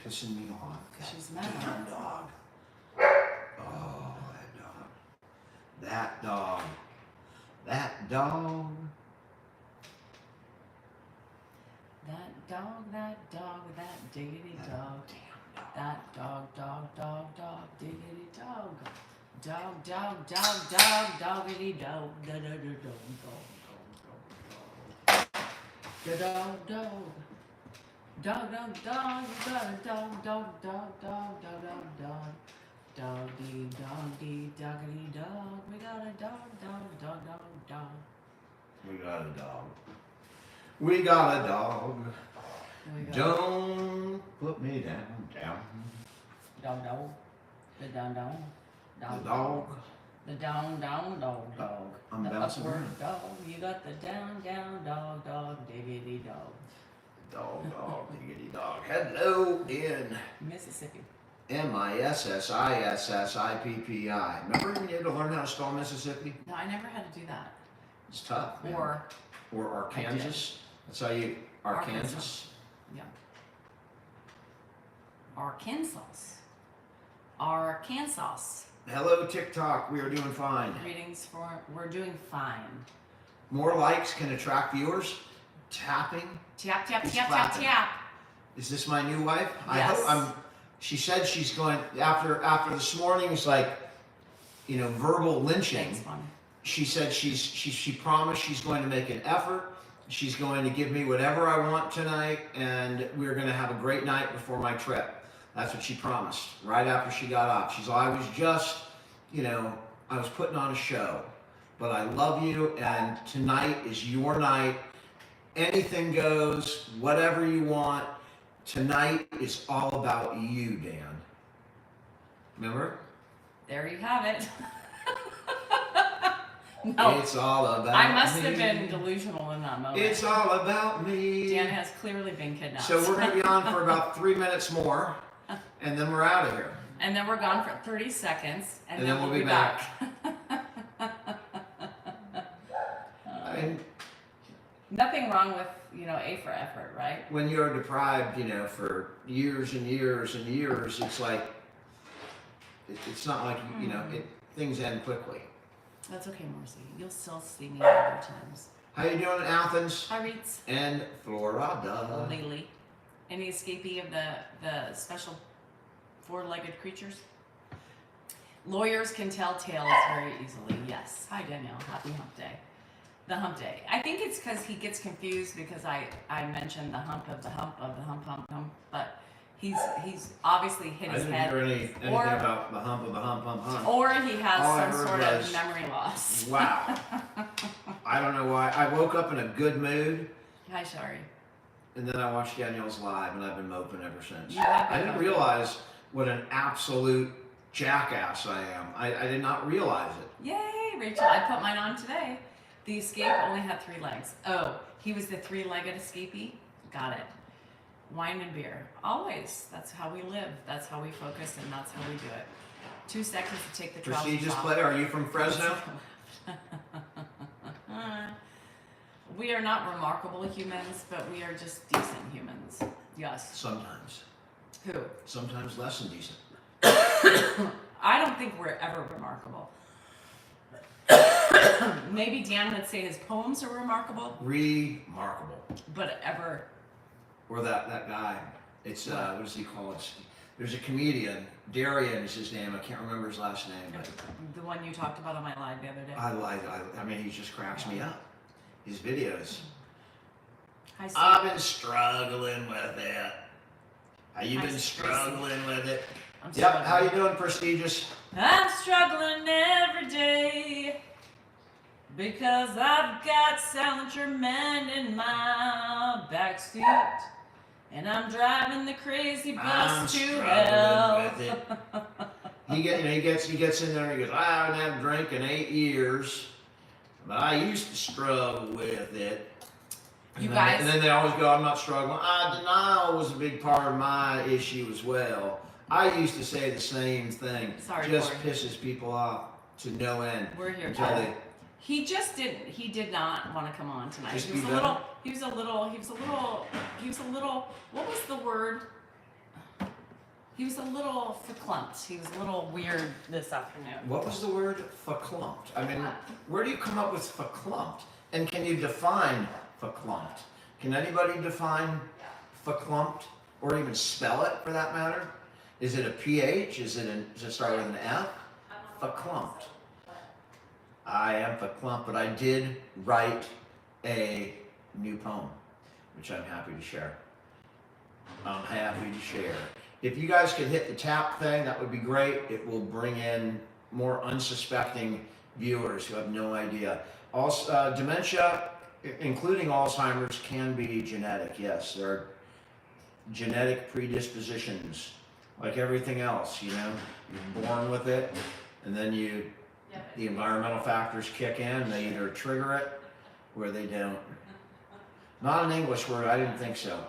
pissing me off. She's mad. Damn dog. Oh, that dog. That dog. That dog. That dog, that diggity dog. That dog, diggity dog. Dog, doggity dog. The dog. Dog. Doggy, doggity dog. We got a dog. We got a dog. We got a dog. Don't put me down. Dog. The dog. The dog. The down, dog. I'm the bouncing upward around. dog. You got the down, dog, diggity dog. Dog, diggity dog. Hello in Mississippi. Mississippi. Remember when you had to learn how to spell Mississippi? No, I never had to do that. It's tough. Man. Or Arkansas. That's how you Arkansas. Yeah. Arkansas. Hello TikTok. We are doing fine. Greetings we're doing fine. More likes can attract viewers. Tapping. Tap. Is this my new wife? Yes. I hope she said she's going after this morning's verbal lynching. Thanks, Mom. She said she promised she's going to make an effort. She's going to give me whatever I want tonight, and we're going to have a great night before my trip. That's what she promised right after she got off. She's I was just, I was putting on a show, but I love you, and tonight is your night. Anything goes, whatever you want. Tonight is all about you, Dan. Remember? There you have it. No, it's all about me. I must have been delusional in that moment. It's all about me. Dan has clearly been kidnapped. So we're going to be on for about 3 minutes more, and then we're out of here. And then we're gone for 30 seconds, and then we'll be back. Nothing wrong with, A for effort, right? When you're deprived, for years and years and years, it's like, it's not like, things end quickly. That's okay, Marcy. You'll still see me other times. How you doing in Athens? Hi, Reeds. And Florida. Lily. Any escapee of the special four-legged creatures? Lawyers can tell tales very easily. Yes. Hi, Danielle. Happy hump day. The hump day. I think it's because he gets confused because I mentioned the hump, but he's obviously hit his head. I didn't hear anything about the hump of the hump. Or he has some sort of memory loss. Wow. I don't know why. I woke up in a good mood. Hi, Shari. And then I watched Danielle's live, and I've been moping ever since. I didn't realize what an absolute jackass I am. I did not realize it. Yay, Rachel. I put mine on today. The escape only had 3 legs. Oh, he was the 3-legged escapee? Got it. Wine and beer. Always. That's how we live. That's how we focus, and that's how we do it. 2 seconds to take the trousers off. Prestigious player. Are you from Fresno? We are not remarkable humans, but we are just decent humans. Yes. Sometimes. Who? Sometimes less than decent. I don't think we're ever remarkable. Maybe Dan would say his poems are remarkable. Remarkable. But ever. Or that guy. It's, what does he call it? There's a comedian. Darian is his name. I can't remember his last name. But the one you talked about on my live the other day. I mean, he just cracks me up. His videos. Hi, Steve. I've been struggling with it. Have you been struggling with it? Yep. How you doing, Prestigious? I'm struggling every day because I've got Salinger Man in my backseat, and I'm driving the crazy bus to hell. With it. He gets in there and he goes, I haven't had a drink in 8 years, but I used to struggle with it. And then they always go, I'm not struggling. Denial was a big part of my issue as well. I used to say the same thing. Sorry, just Corey. pisses people off to no end. We're here. He did not want to come on tonight. He was a little. What was the word? He was a little verklempt. He was a little weird this afternoon. What was the word? Verklempt. I mean, where do you come up with verklempt? And can you define verklempt? Can anybody define verklempt or even spell it for that matter? Is it a PH? Does it start with an F? Verklempt. I am verklempt, but I did write a new poem, which I'm happy to share. I'm happy to share. If you guys could hit the tap thing, that would be great. It will bring in more unsuspecting viewers who have no idea. Also, dementia, including Alzheimer's, can be genetic. Yes, there are genetic predispositions, like everything else. You know, you're born with it, and then the environmental factors kick in. They either trigger it or they don't. Not an English word. I didn't think so.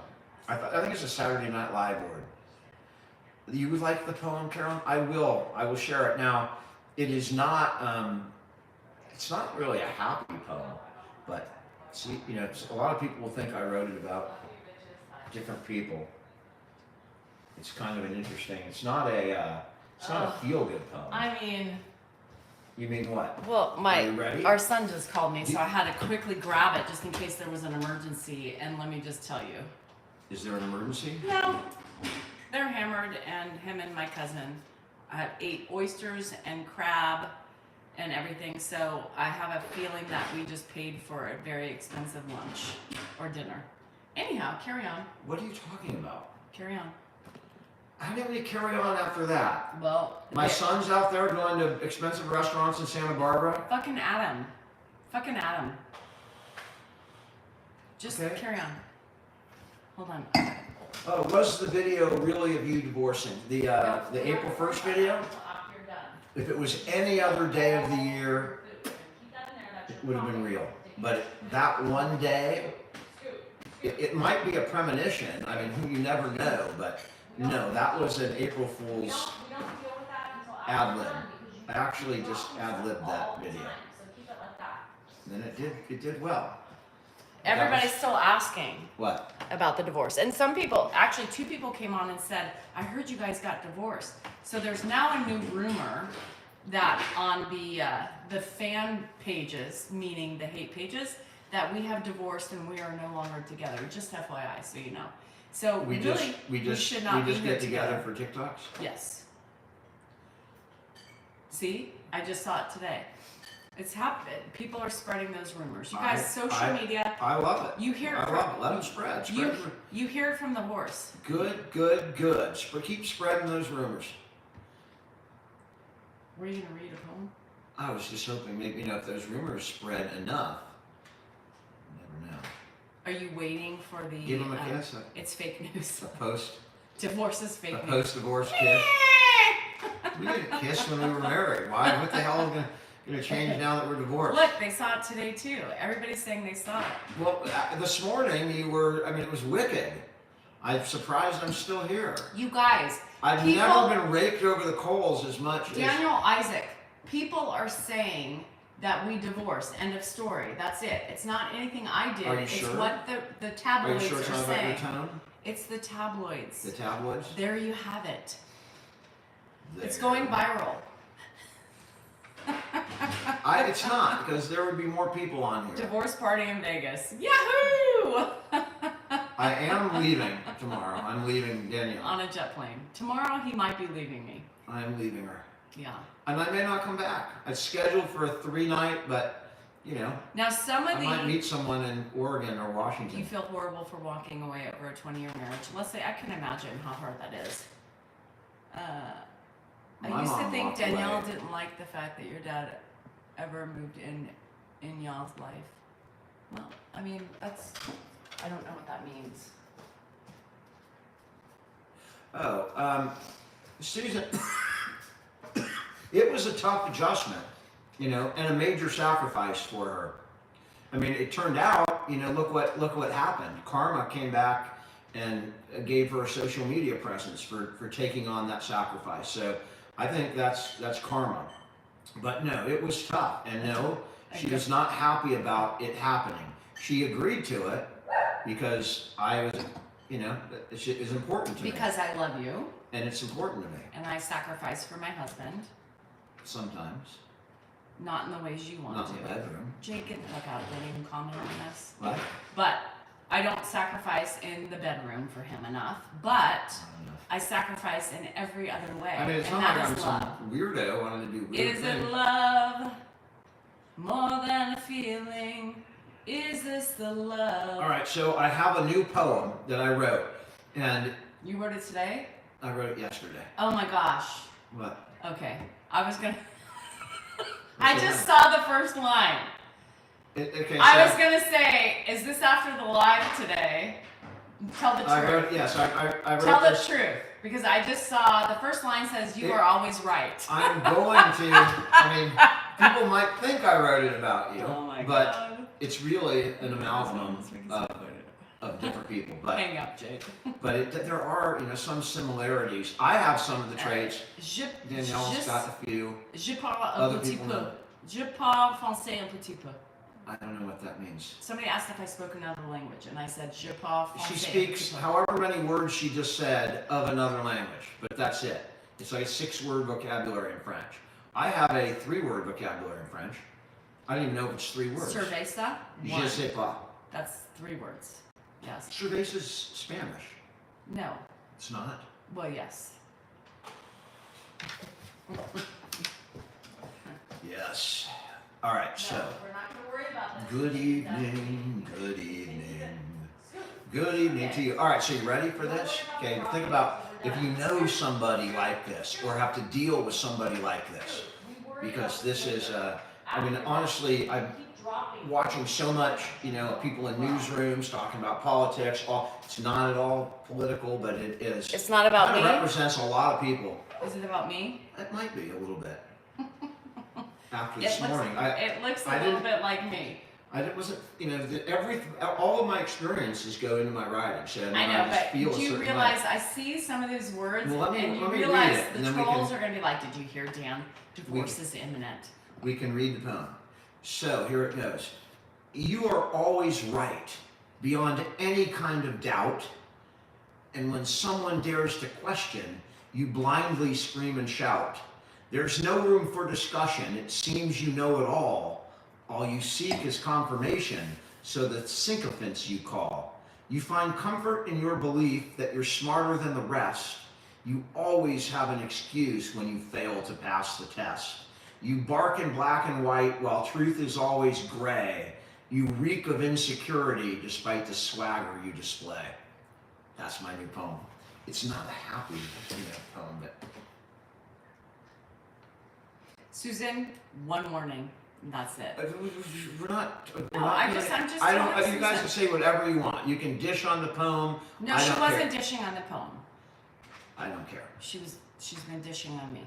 I think it's a Saturday Night Live word. You would like the poem, Carolyn? I will share it. Now, it is not, it's not really a happy poem, but see, you know, a lot of people will think I wrote it about different people. It's kind of an interesting, it's not a feel-good poem. I mean, You mean what? well, Are you ready? our son just called me, so I had to quickly grab it just in case there was an emergency. And let me just tell you, Is there an emergency? no, they're hammered, and him and my cousin ate oysters and crab and everything. So I have a feeling that we just paid for a very expensive lunch or dinner. Anyhow, carry on, What are you talking about? carry on. How do we carry on after that? Well, My son's out there going to expensive restaurants in Santa Barbara. fucking Adam. Just Okay. carry on. Hold on. Oh, was the video really of you divorcing? The April 1st video? You're done. If it was any other day of the year, it would have been real. But that one day, it might be a premonition. I mean, you never know. But no, that was an April Fool's ad lib. I actually just ad libbed that video. And it did well. Everybody's still asking What? about the divorce. And some people, actually 2 people came on and said, I heard you guys got divorced. So there's now a new rumor that on the fan pages, meaning the hate pages, that we have divorced and we are no longer together. Just FYI, so you know. So We really, just should not be here get together for TikToks? Yes. See, I just saw it today. It's happened. People are spreading those rumors. You guys, social media. I love it. You hear it I from, love it. Let them spread. you hear it from the horse. Good. Keep spreading those rumors. Were you gonna read a poem? I was just hoping maybe, if those rumors spread enough. You never know. Are you waiting for the? Give them a kiss. It's fake news. A post. Divorce is fake A news. post-divorce kiss. We didn't kiss when we were married. Why? What the hell is going to change now that we're divorced? Look, they saw it today too. Everybody's saying they saw it. Well, this morning it was wicked. I'm surprised I'm still here. You guys, I've never been raked over the coals as much as... Daniel Isaac, people are saying that we divorced. End of story. That's it. It's not anything I did. Are you it's sure? what the Are you tabloids sure it's are not about your saying. tone? It's the tabloids. The tabloids? There you have it. It's There. going viral. It's not, because there would be more people on here. Divorce party in Vegas. Yahoo! I am leaving tomorrow. I'm leaving Danielle. On a jet plane. Tomorrow he might be leaving me. I am leaving her. Yeah. And I may not come back. It's scheduled for a 3-night, but, Now some of I might meet someone in Oregon or Washington. you feel horrible for walking away over a 20-year marriage. Let's say I can imagine how hard that is. I My used to mom think walked Danielle away. didn't like the fact that your dad ever moved in y'all's life. Well, I mean, I don't know what that means. Susan, it was a tough adjustment, and a major sacrifice for her. I mean, it turned out, look what happened. Karma came back and gave her a social media presence for taking on that sacrifice. So I think that's karma. But no, it was tough, and no, she was not happy about it happening. She agreed to it because I was you know, is important to me. Because I love you And it's important to me and I sacrifice for my husband, sometimes. not in the ways you want Not to. in the bedroom. Jake, get the fuck out. Don't even comment on this. What? But I don't sacrifice in the bedroom for him enough. But I don't know. I sacrifice in every other way. I mean, it's and not that like I'm is some love. weirdo wanting to do weird Is things. it love more than a feeling? Is this the love? All right, so I have a new poem that I wrote, and You wrote it today? I wrote it yesterday. Oh my gosh. What? Okay. I was gonna. What's I the just line? saw the first line. Okay, I so was gonna say, is this after the live today? Tell the I truth. wrote, yes, I wrote Tell the this. truth. Because I just saw the first line says, you It- are always right. I'm going to, I mean, people might think I wrote it about you, Oh my but god. it's really an amalgam of different people. But Hang up, Jake. there are, you know, some similarities. I have some of the traits. Danielle's je, got a few. je parle un Other petit people peu. know. Je parle français un petit peu. I don't know what that means. Somebody asked if I spoke another language, and I said, je parle français. She un speaks petit peu. however many words she just said of another language, but that's it. It's like a 6-word vocabulary in French. I have a 3-word vocabulary in French. I don't even know if it's 3 words. Cerveza? Je One. sais pas. That's 3 words. Yes. Cerveza is Spanish. No. It's not. Well, yes. Yes. All right, so. we're not going to worry about this. Good evening, good evening. Good evening to you. All right, so you ready for this? Okay, think about if you know somebody like this or have to deal with somebody like this. Because this is, I mean, honestly, I'm watching so much, you know, people in newsrooms talking about politics. It's not at all political, but it is. It's not about It me? represents a lot of people. Is it about me? It might be a little bit. After It this looks, morning, it looks a I little didn't- bit like me. I wasn't, you know, all of my experiences go into my writing, so I know, just but feel a do you certain realize way. I see some of these words Well, and you let me read realize it, and the then we trolls can- are going to be like, did you hear, Dan? Divorce is imminent. We can read the poem. So here it goes. You are always right, beyond any kind of doubt, and when someone dares to question, you blindly scream and shout. There's no room for discussion. It seems you know it all. All you seek is confirmation, so the sycophants you call. You find comfort in your belief that you're smarter than the rest. You always have an excuse when you fail to pass the test. You bark in black and white while truth is always gray. You reek of insecurity despite the swagger you display. That's my new poem. It's not a happy, you know, poem, but Susan, one warning. And that's it. we're not. No, I'm just I telling don't. You guys Susan. can say whatever you want. You can dish on the poem. No, I she don't wasn't care. dishing on the poem. I don't care. She's been dishing on me.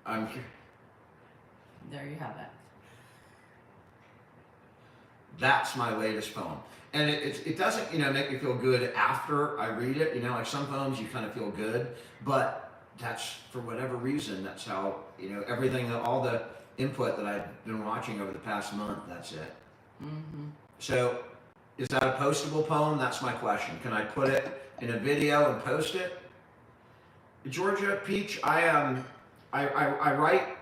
I'm here. There you have it. That's my latest poem. And it doesn't, you know, make me feel good after I read it. You know, like some poems you kind of feel good, but that's for whatever reason. That's how, you know, everything, all the input that I've been watching over the past month. That's it. Mm-hmm. So, is that a postable poem? That's my question. Can I put it in a video and post it? Georgia Peach, I write.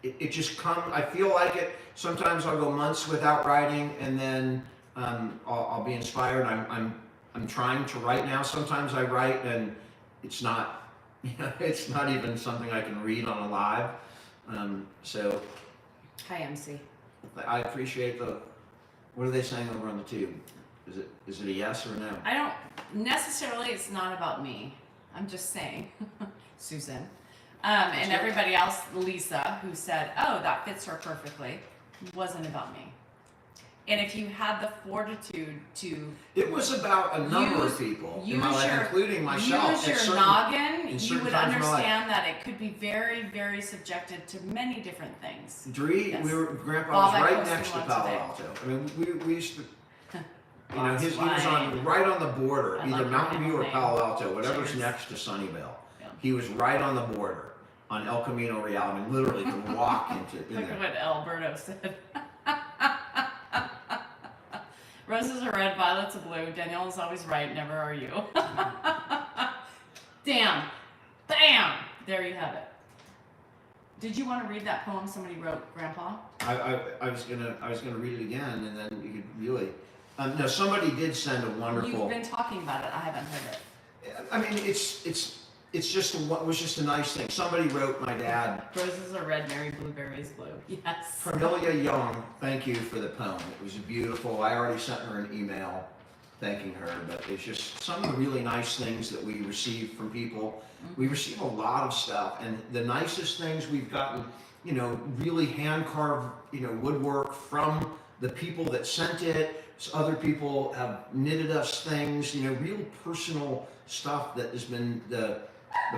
It just comes. I feel like it. Sometimes I'll go months without writing, and then I'll be inspired. I'm trying to write now. Sometimes I write, and it's not. You know, it's not even something I can read on a live. So Hi, MC. I appreciate the. What are they saying over on the tube? Is it a yes or no? I don't necessarily. It's not about me. I'm just saying, Susan, and everybody else. Lisa, who said, "Oh, that fits her perfectly," wasn't about me. And if you had the fortitude to It was about a number Use- of people in use my life, your- including myself. use at your certain- noggin, in you certain would times in my life. understand that it could be very, very subjected to many different things. Dree, Yes. Grandpa Bob, was I right posted next to one Palo today. Alto. I mean, we used to, you know, Bob's he was flying. right on the border, I either like Mountain your View or name. Palo Alto, whatever's Cheers. next to Sunnyvale. Yeah. He was right on the border on El Camino Real. I mean, literally could walk in Look at there. what Alberto said. Roses are red, violets are blue. Danielle is always right, never are you. Damn. Bam! There you have it. Did you want to read that poem somebody wrote, Grandpa? I was gonna read it again, and then you could really. No, somebody did send a wonderful. You've been talking about it. I haven't heard it. I mean, it's just it was just a nice thing. Somebody wrote my dad. Roses are red, Mary blueberries blue. Yes. Cornelia Young, thank you for the poem. It was beautiful. I already sent her an email thanking her, but it's just some of the really nice things that we receive from people. We receive a lot of stuff, and the nicest things we've gotten, you know, really hand carved, you know, woodwork from the people that sent it. Other people have knitted us things, you know, real personal stuff that has been the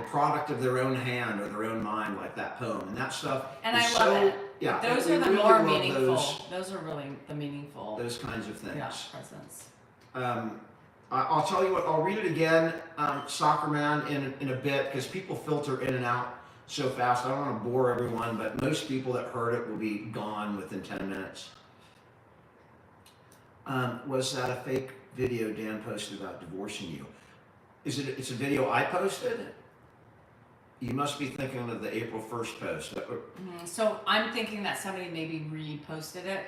product of their own hand or their own mind, like that poem, and that stuff. And is I love so, it. Yeah, Those we are the really more love meaningful. Those are really the meaningful. Those kinds of things. Yeah, presents. I'll tell you what. I'll read it again, Soccer Man, in a bit, because people filter in and out so fast. I don't want to bore everyone, but most people that heard it will be gone within 10 minutes. Was that a fake video Dan posted about divorcing you? It's a video I posted? You must be thinking of the April 1st post. So I'm thinking that somebody maybe reposted it.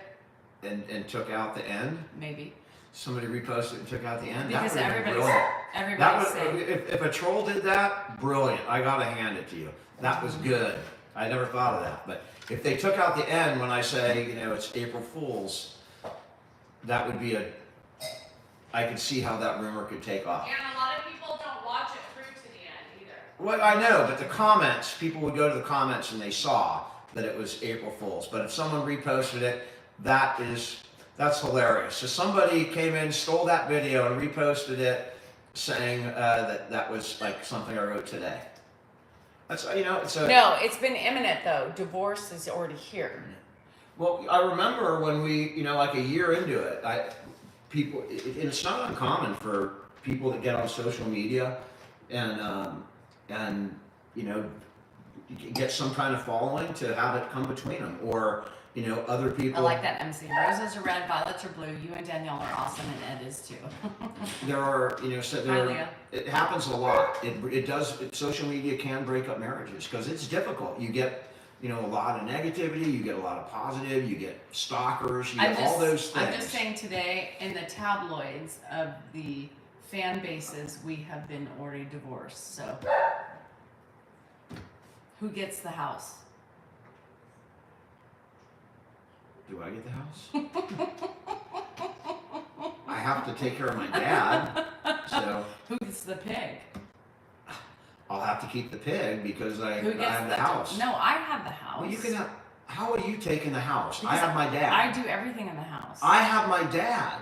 And took out the end? Maybe. Somebody reposted and took out the end? Because that would everybody's That saying. would, if a troll did that, brilliant. I gotta hand it to you. That was good. I never thought of that. But if they took out the end when I say, you know, it's April Fool's, that would be I could see how that rumor could take off. And a lot of people don't watch it through to the end either. Well, I know, but the comments, people would go to the comments and they saw that it was April Fool's. But if someone reposted it, that's hilarious. So somebody came in, stole that video and reposted it saying that was like something I wrote today. That's, you know, No, it's been imminent though. Divorce is already here. Well, I remember when we, you know, like a year into it, it's not uncommon for people that get on social media and you know, get some kind of following to have it come between them, or you know, other people. I like that, MC. Roses are red, violets are blue. You and Danielle are awesome, and Ed is too. There are, you know, it happens a lot. It does. Social media can break up marriages because it's difficult. You get, you know, a lot of negativity. You get a lot of positive. You get stalkers. You get all those things. I'm just saying today in the tabloids of the fan bases, we have been already divorced. So, who gets the house? Do I get the house? I have to take care of my dad, so Who gets the pig? I'll have to keep the pig because I Who gets have the house. No, I have the house. Well, you can have. How are you taking the house? Because I have my dad. I do everything in the house. I have my dad.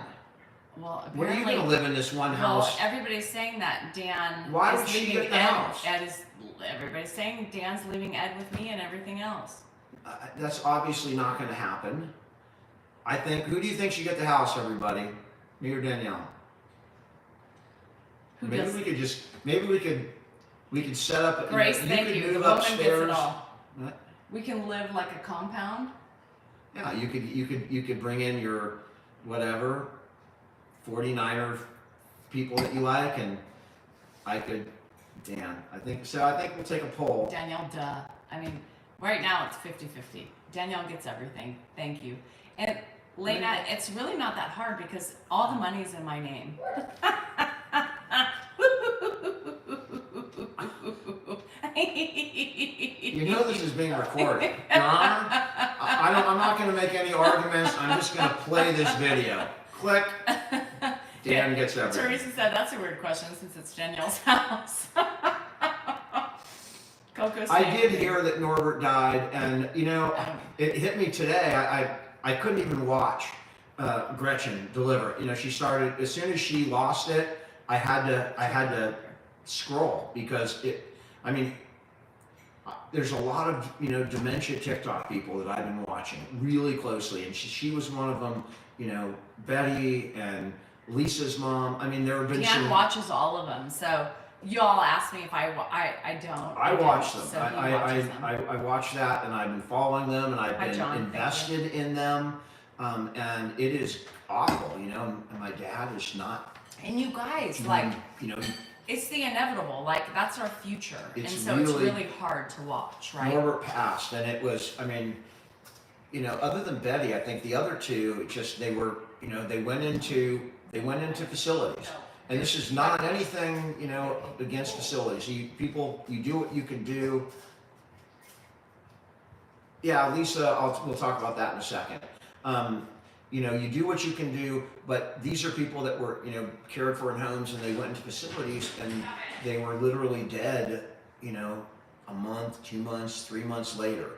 Well, What are you apparently, going to live in this one house? Well, everybody's saying that Dan Why is would she leaving get the Ed. house? Everybody's saying Dan's leaving Ed with me and everything else. That's obviously not going to happen. I think. Who do you think should get the house? Everybody, me or Danielle? Maybe we could set up. Grace, you thank could you. The move woman gets upstairs. it all. What? We can live like a compound. Yeah, you could bring in your whatever 49er people that you like, and I could. Dan, I think we'll take a poll. Danielle, duh. I mean, right now it's 50-50. Danielle gets everything. Thank you. And Lena, it's really not that hard because all the money's in my name. You know this is being recorded. Your Honor, I'm not going to make any arguments. I'm just going to play this video. Click. Dan gets everything. Teresa said that's a weird question since it's Danielle's house. Coco I did hear that Norbert died, and you know, Oh. it hit me today. I couldn't even watch Gretchen deliver. You know, she started as soon as she lost it. I had to scroll because I mean, there's a lot of, you know, dementia TikTok people that I've been watching really closely, and she was one of them. You know, Betty and Lisa's mom. I mean, there have been Dan some. watches all of them, so y'all asked me if I don't. I watch them. So he watches them. I watch that, and I've been following them, and I've Hi, been John. Thank invested in them. and it is awful, you know. And my dad is not, And you guys, like, you know, it's the inevitable. Like, that's our future. And It's so it's really- really hard to watch, right? Norbert passed, and it was, I mean, you know, other than Betty, I think the other two, it just, they were, you know, they went into facilities. And this is not anything, you know, against facilities. You do what you can do. Yeah, Lisa, we'll talk about that in a second. You know, you do what you can do, but these are people that were, you know, cared for in homes, and they went into facilities, and they were literally dead, you know, a month, 2 months, 3 months later.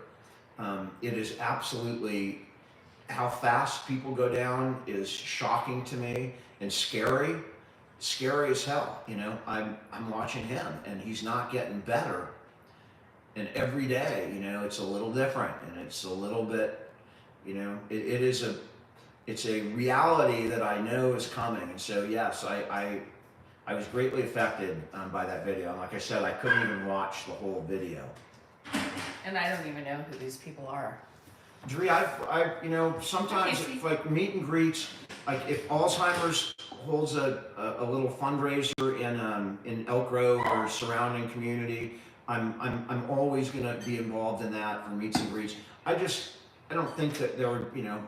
It is absolutely, how fast people go down is shocking to me and scary as hell. You know, I'm watching him, and he's not getting better. And every day, you know, it's a little different, and it's a little bit, you know, it's a reality that I know is coming. And so, yes, I was greatly affected by that video. And like I said, I couldn't even watch the whole video. And I don't even know who these people are. Dree, I, you know, sometimes Okay, if, like, meet and greets, like if Alzheimer's holds a little fundraiser in Elk Grove or surrounding community, I'm always gonna be involved in that for meets and greets. I don't think that there would, you know,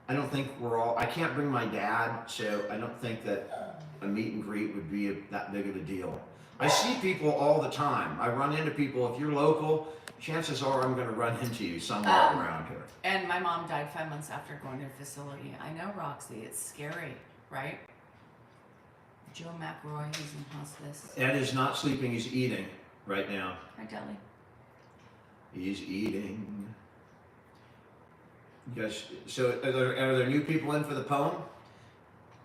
I don't think I can't bring my dad, so I don't think that a meet and greet would be that big of a deal. I see people all the time. I run into people. If you're local, chances are I'm going to run into you somewhere around here. And my mom died 5 months after going to a facility. I know, Roxy, it's scary, right? Joe McRoy, he's in hospice. Ed is not sleeping. He's eating right now. Hi, Deli. He's eating. You guys, so are there new people in for the poem?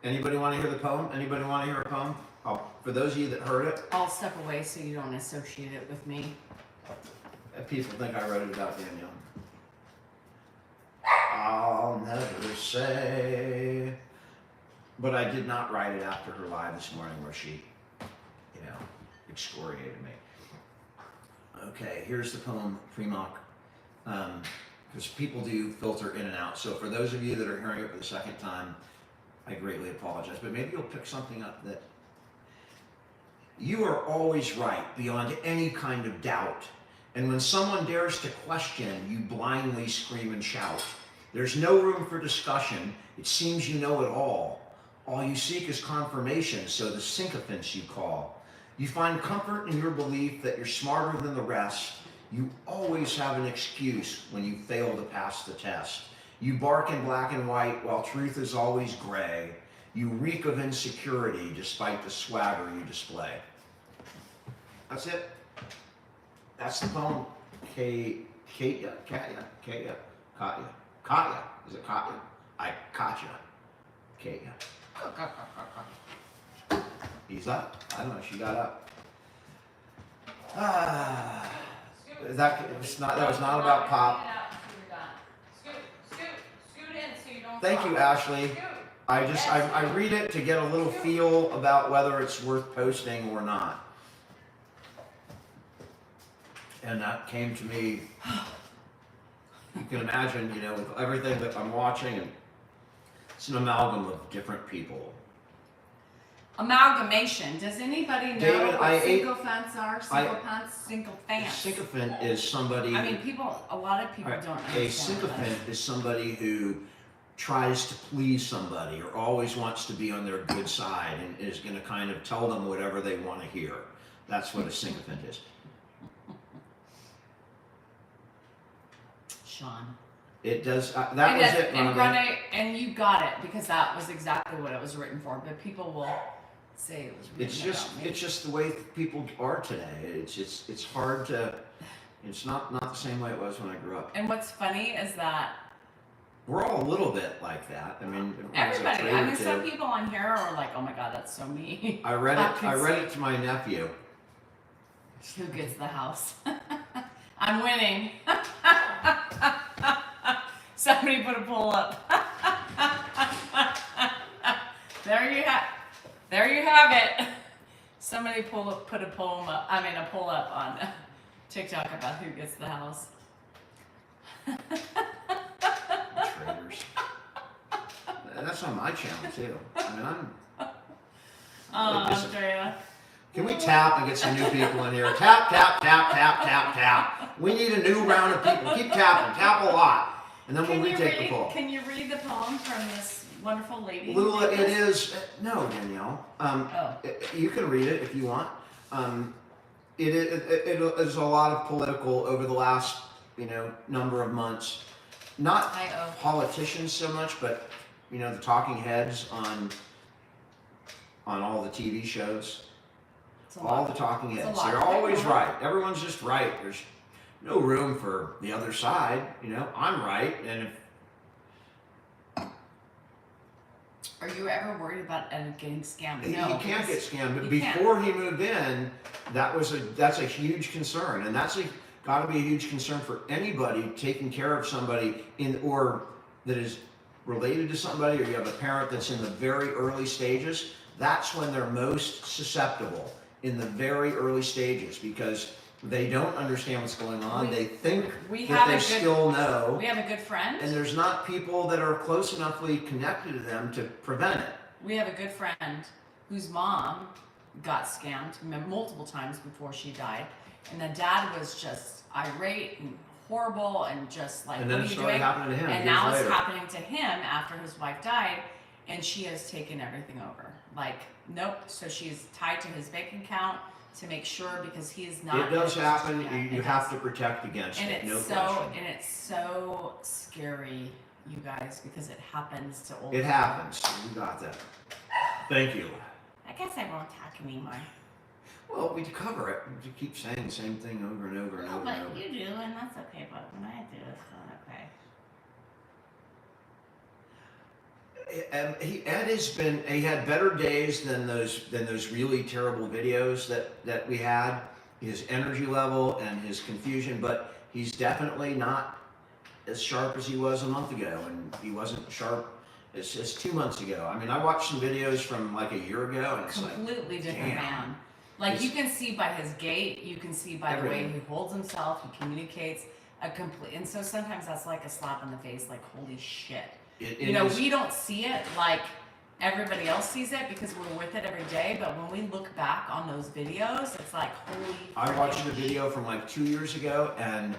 Anybody want to hear the poem? Anybody want to hear a poem? For those of you that heard it, I'll step away so you don't associate it with me. people think I wrote it about Danielle. I'll never say, but I did not write it after her live this morning where she, you know, excoriated me. Okay, here's the poem, pre-mock, because people do filter in and out. So for those of you that are hearing it for the second time, I greatly apologize, but maybe you'll pick something up that you are always right beyond any kind of doubt. And when someone dares to question, you blindly scream and shout. There's no room for discussion. It seems you know it all. All you seek is confirmation, so the sycophants you call. You find comfort in your belief that you're smarter than the rest. You always have an excuse when you fail to pass the test. You bark in black and white while truth is always gray. You reek of insecurity despite the swagger you display. That's it. That's the poem. Katya. Is it Katya? I caught ya. Katya. He's up. I don't know. She got up. That was not about Pop. Scoot in so you don't Thank fall. you, Ashley. Scoot. I read it to get a little feel about whether it's worth posting or not. And that came to me. You can imagine, you know, with everything that I'm watching, and it's an amalgam of different people. Amalgamation. Does anybody know David, what sycophants are? Sycophants. Sycophant is somebody. I mean, a lot of people All right, don't a understand that. sycophant is somebody who tries to please somebody or always wants to be on their good side and is going to kind of tell them whatever they want to hear. That's what a sycophant is. Sean. It does. That It was is, it, and Rhonda. Rene, and you got it because that was exactly what it was written for. But people will say it was written about me. It's just the way people are today. It's hard to. It's not the same way it was when I grew up. And what's funny is that We're all a little bit like that. I mean, everybody. I mean, some people on here are like, "Oh my God, that's so me." I read it to my nephew. Who gets the house? I'm winning. Somebody put a poll up. There you have it. Somebody put a poll up on TikTok about who gets the house. Traitors. And that's on my channel too. I mean, Oh, Like this- Andrea. can we tap and get some new people in here? Tap, tap, tap, tap, tap, tap. We need a new round of people. Keep tapping, tap a lot, and then we'll retake the poll. Can you read the poem from this wonderful lady? Lula, it is no, Danielle. Oh. You can read it if you want. It is a lot of political over the last number of months. Not politicians so much, but the talking heads on all the TV shows. It's a All lot. the talking It's a heads. lot. They're always right. Everyone's just right. There's no room for the other side. I'm right, and if Are you ever worried about Ed getting scammed? he No. can't get scammed, but he can't. before he moved in, that's a huge concern, and that's got to be a huge concern for anybody taking care of somebody or that is related to somebody, or you have a parent that's in the very early stages. That's when they're most susceptible, in the very early stages, because they don't understand what's going on. They think we that have they a good- still know. We have a good friend. And there's not people that are close enoughly connected to them to prevent it. We have a good friend whose mom got scammed multiple times before she died, and the dad was just irate and horrible and just like, And then what it are you started doing? happening to him And years now later. it's happening to him after his wife died, and she has taken everything over. Like, nope. So she's tied to his bank account to make sure, because he is not. It does in a happen. position yet. You It have does. to protect against And it. it's No question. it's so scary, you guys, because it happens to old It people. happens. You got that. Thank you. I guess I won't talk anymore. Well, we cover it. We keep saying the same thing over and over and No, over but and over. you do, and that's okay. But when I do, it's not okay. Ed he had better days than those really terrible videos that we had. His energy level and his confusion, but he's definitely not as sharp as he was a month ago, and he wasn't sharp as 2 months ago. I mean, I watched some videos from like a year ago, and it's like, Completely different damn. man. Like, He's- you can see by his gait, you can see by the way Everything. he holds himself, he communicates a complete. And so sometimes that's like a slap in the face. Like, holy shit. it You know, is- we don't see it like everybody else sees it because we're with it every day. But when we look back on those videos, it's like, holy. I watched freaking the video from like 2 years ago, and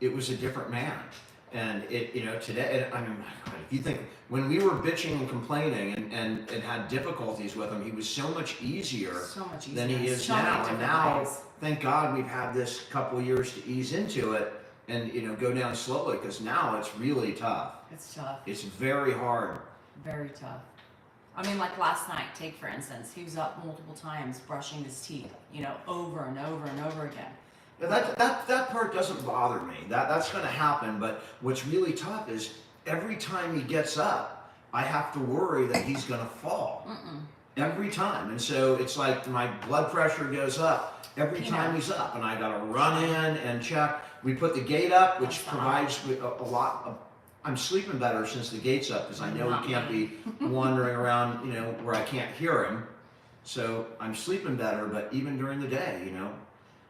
it was a different man. And today, and I mean, my God, if you think when we were bitching and complaining and had difficulties with him, he was so much easier So much easier. than he is So many now. And different now, ways. thank God, we've had this couple years to ease into it and go down slowly, because now it's really tough. It's tough. It's very hard. Very tough. I mean, like last night, take for instance, he was up multiple times brushing his teeth, over and over and over again. Yeah, that part doesn't bother me. That's going to happen. But what's really tough is every time he gets up, I have to worry that he's going to fall. Every time. And so it's like my blood pressure goes up every time he's up, and I got to run in and check. We put the gate up, which provides a lot of. I'm sleeping better since the gate's up, because I know he can't be wandering around, where I can't hear him. So I'm sleeping better, but even during the day,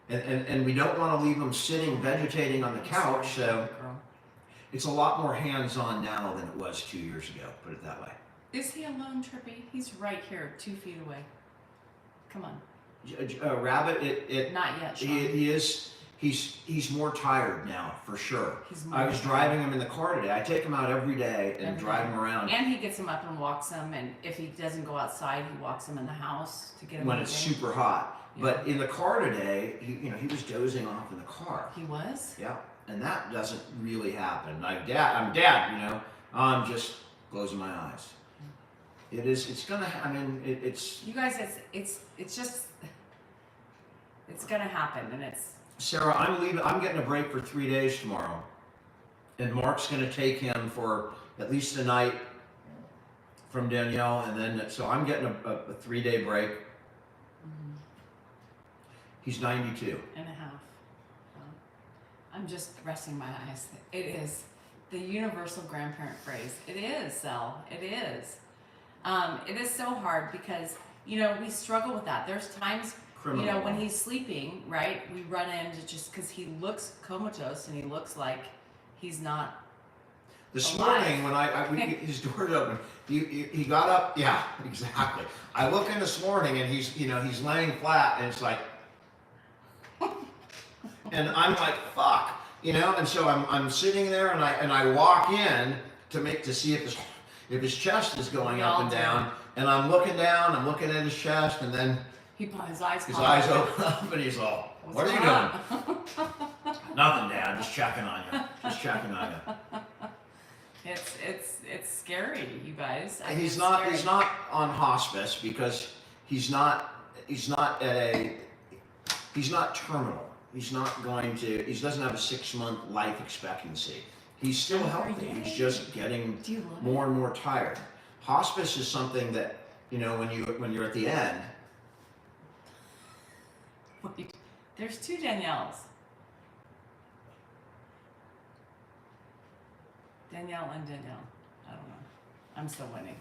and we don't want to leave him sitting, vegetating on the couch. So it's a lot more hands-on now than it was 2 years ago. Put it that way. Is he alone, Trippy? He's right here, 2 feet away. Come on. Rabbit, Not yet, Sean. he is. He's more tired now, for sure. He's more I was tired. driving him in the car today. I take him out every day and Every drive day. him around. And he gets him up and walks him, and if he doesn't go outside, he walks him in the house to get him When it's moving. super hot. Yeah. But in the car today, he was dozing off in the car. He was? Yeah, and that doesn't really happen. I'm dad, I'm just closing my eyes. It's gonna, it's, You guys, it's just, it's gonna happen, and it's, Sarah, I'm getting a break for 3 days tomorrow. And Mark's gonna take him for at least a night from Danielle, and then, so I'm getting a 3-day break. He's 92. and a half. I'm just resting my eyes. It is the universal grandparent phrase. It is, Sel. It is. It is so hard because, we struggle with that. There's times, Criminal. when he's sleeping, right, we run into just because he looks comatose and he looks like he's not. This Alive. morning when his door's open, he got up. Yeah, exactly. I look in this morning and he's laying flat and it's like, and I'm like, fuck, and so I'm sitting there and I walk in to see if his chest is going We up all and do. down, and I'm looking down, I'm looking at his chest, and then His eyes. his pop eyes up. open up and he's all, What's what are you going doing? on? Nothing, Dad, just checking on you. Just checking on you. It's scary, you guys. And he's It's not scary. on hospice because he's not terminal. He doesn't have a 6-month life expectancy. He's still healthy. He's just getting Do you love more and more tired. Hospice is something that, when you're at the end, it? Wait, there's 2 Danielles. Danielle and Danielle. I don't know. I'm still winning.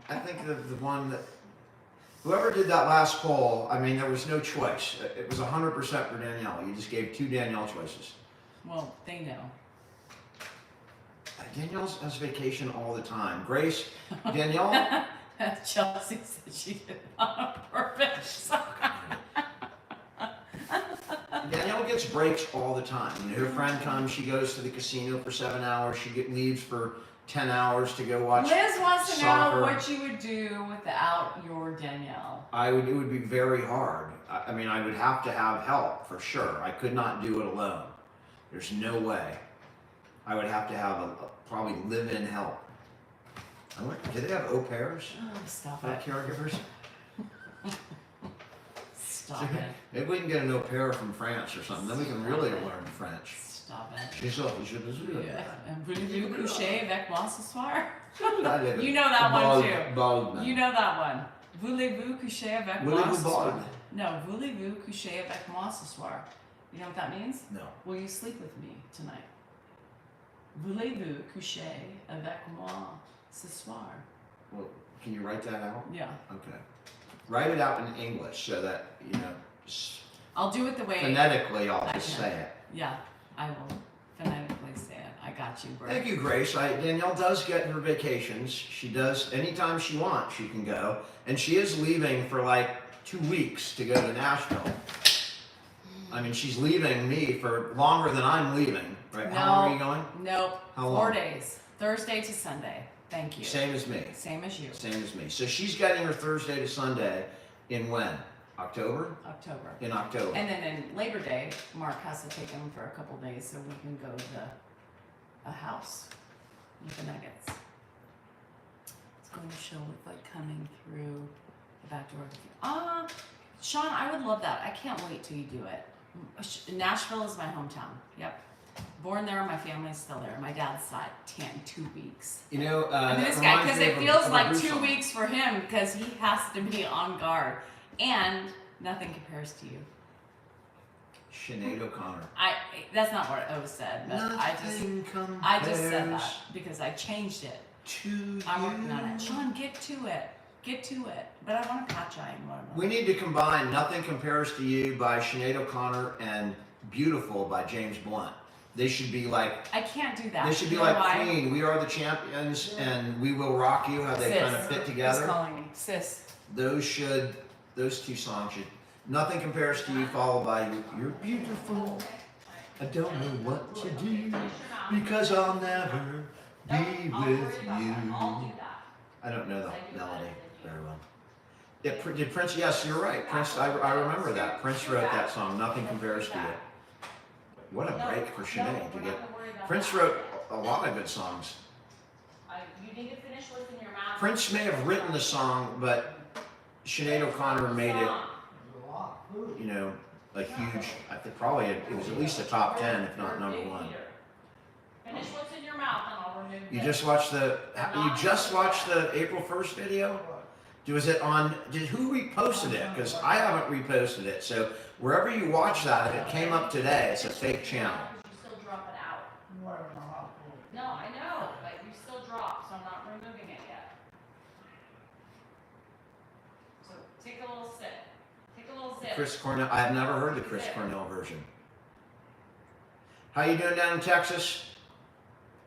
I think the one that whoever did that last poll, I mean, there was no choice. It was 100% for Danielle. You just gave 2 Danielle choices. Well, they know. Danielle has vacation all the time. Grace, Danielle, Chelsea said she did it on purpose. Danielle gets breaks all the time. Her friend comes, she goes to the casino for 7 hours. She leaves for 10 hours to go watch. Liz wants to soccer. know what you would do without your Danielle. It would be very hard. I mean, I would have to have help for sure. I could not do it alone. There's no way. I would have to have probably live-in help. I wonder, do they have au pairs Oh, stop for it. caregivers? Stop it. Maybe we can get an au pair from France or something. Then we can really learn French. Stop it. Je suis Yeah. And voulez-vous coucher avec moi ce soir? I live in You know that one too. Baldwin. You know that one. Voulez-vous coucher avec moi Voulez-vous ce soir? bald? No, voulez-vous coucher avec moi ce soir? You know what that means? No. Will you sleep with me tonight? Voulez-vous coucher avec moi ce soir? Well, can you write that out? Yeah. Okay. Write it out in English so that, I'll do it the way. phonetically I'll I just can. say it. Yeah, I will phonetically say it. I got you, bro. Thank you, Grace. Danielle does get her vacations. She does, anytime she wants, she can go. And she is leaving for like 2 weeks to go to Nashville. I mean, she's leaving me for longer than I'm leaving. Right? How long are you going? Nope. How 4 long? days. Thursday to Sunday. Thank you. Same as me. Same as you. Same as me. So she's getting her Thursday to Sunday in when? October? October. In October. And then in Labor Day, Mark has to take him for a couple days so we can go to a house with the Nuggets. It's going to show with like coming through the back door. Sean, I would love that. I can't wait till you do it. Nashville is my hometown. Yep. Born there, my family's still there. My dad's side, 2 weeks. You know, I mean, that this guy, reminds because me it of a- feels of a like Bruce 2 song. weeks for him because he has to be on guard. And nothing compares to you. Sinead O'Connor. That's not what O said, but I just said that because I changed it. I'm working on it. Sean, get to it. Get to it. But I want to catch eye in one of them. We need to combine Nothing Compares to You by Sinead O'Connor and Beautiful by James Blunt. They should be like, I can't do that. they should be You know like why? Queen. We are the champions and We Will Rock You. How they Sis. kind of fit He's together. calling me. Sis. Those 2 songs should. Nothing Compares to You followed by You're Beautiful. I don't know what to do because I'll never be with you. I don't know the melody very well. Did Prince? Yes, you're right. Prince. I remember that. Prince wrote that song. Nothing Compares to You. What a break for Sinead to get. Prince wrote a lot of good songs. You need to finish what's in your mouth. Prince may have written the song, but Sinead O'Connor made it, a huge. I think probably it was at least a top 10, if not number 1. Finish what's in your mouth and I'll remove You this. just watched the April 1st video? Was it on? Who reposted it? Because I haven't reposted it. So wherever you watch that, if it came up today, it's a fake channel. You still drop it out. No, I know, but you still drop, so I'm not removing it yet. So take a little sip. Take a little sip. Chris Cornell. I have never heard the Chris Cornell version. How you doing down in Texas?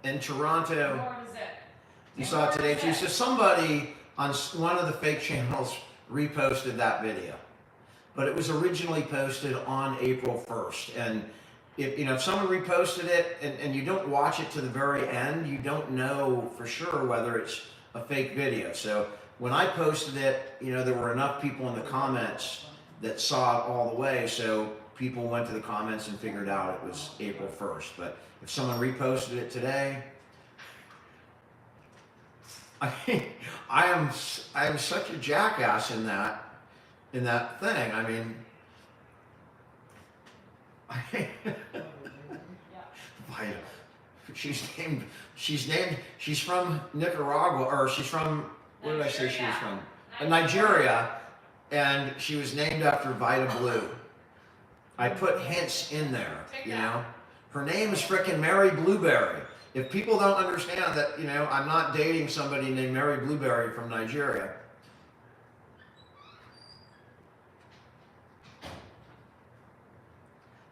in Toronto. More of a zip. You saw it today too. So somebody on one of the fake channels reposted that video, but it was originally posted on April 1st. And if someone reposted it and you don't watch it to the very end, you don't know for sure whether it's a fake video. So when I posted it, there were enough people in the comments that saw it all the way. So people went to the comments and figured out it was April 1st. But if someone reposted it today, I am such a jackass in that thing. I mean, Vida. She's from Nicaragua, or she's from, where did I say she was from? Nigeria, and she was named after Vida Blue. I put hints in there, Her name is frickin' Mary Blueberry. If people don't understand that, I'm not dating somebody named Mary Blueberry from Nigeria.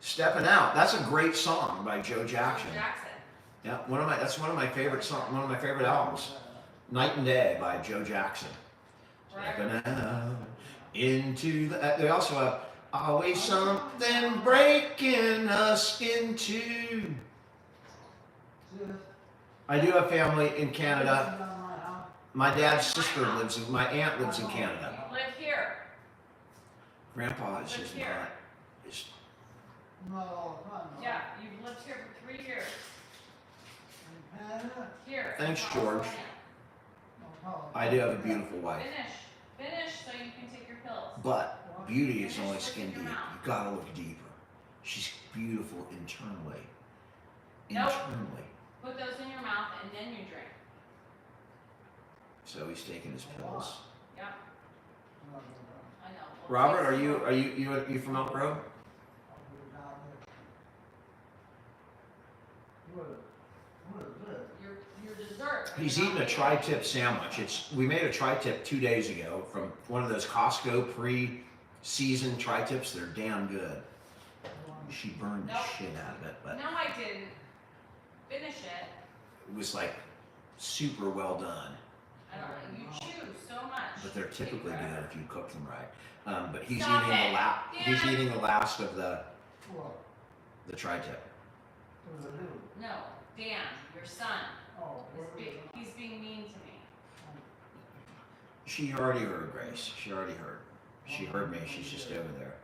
Stepping Out. That's a great song by Joe Jackson. Yeah, that's one of my favorite songs, one of my favorite albums. Night and Day by Joe Jackson. Stepping out into the. They also have Always Something Breaking Us Into. I do have family in Canada. My dad's sister my aunt lives in Canada. Live here. Grandpa is Live just here. not. Is, Yeah, you've lived here for 3 years. Here. Thanks, George. I do have a beautiful wife. Finish so you can take your pills. But beauty is only skin deep. You gotta look deeper. She's beautiful internally. Nope. Internally. Put those in your mouth and then you drink. So he's taking his pills. Yeah. I know. Well, Robert, taste are you from Elk Grove? your dessert. He's eating a tri-tip sandwich. We made a tri-tip 2 days ago from one of those Costco pre-season tri-tips. They're damn good. She burned the shit out of it, but No, I didn't. Finish it. it was like super well done. I don't know. You chew so much. But they're typically good if you cook them right. But he's Stop eating it. he's Dan. eating the last of the tri-tip. No, Dan, your son. He's being mean to me. She already heard, Grace. She already heard. She heard me. She's just over there.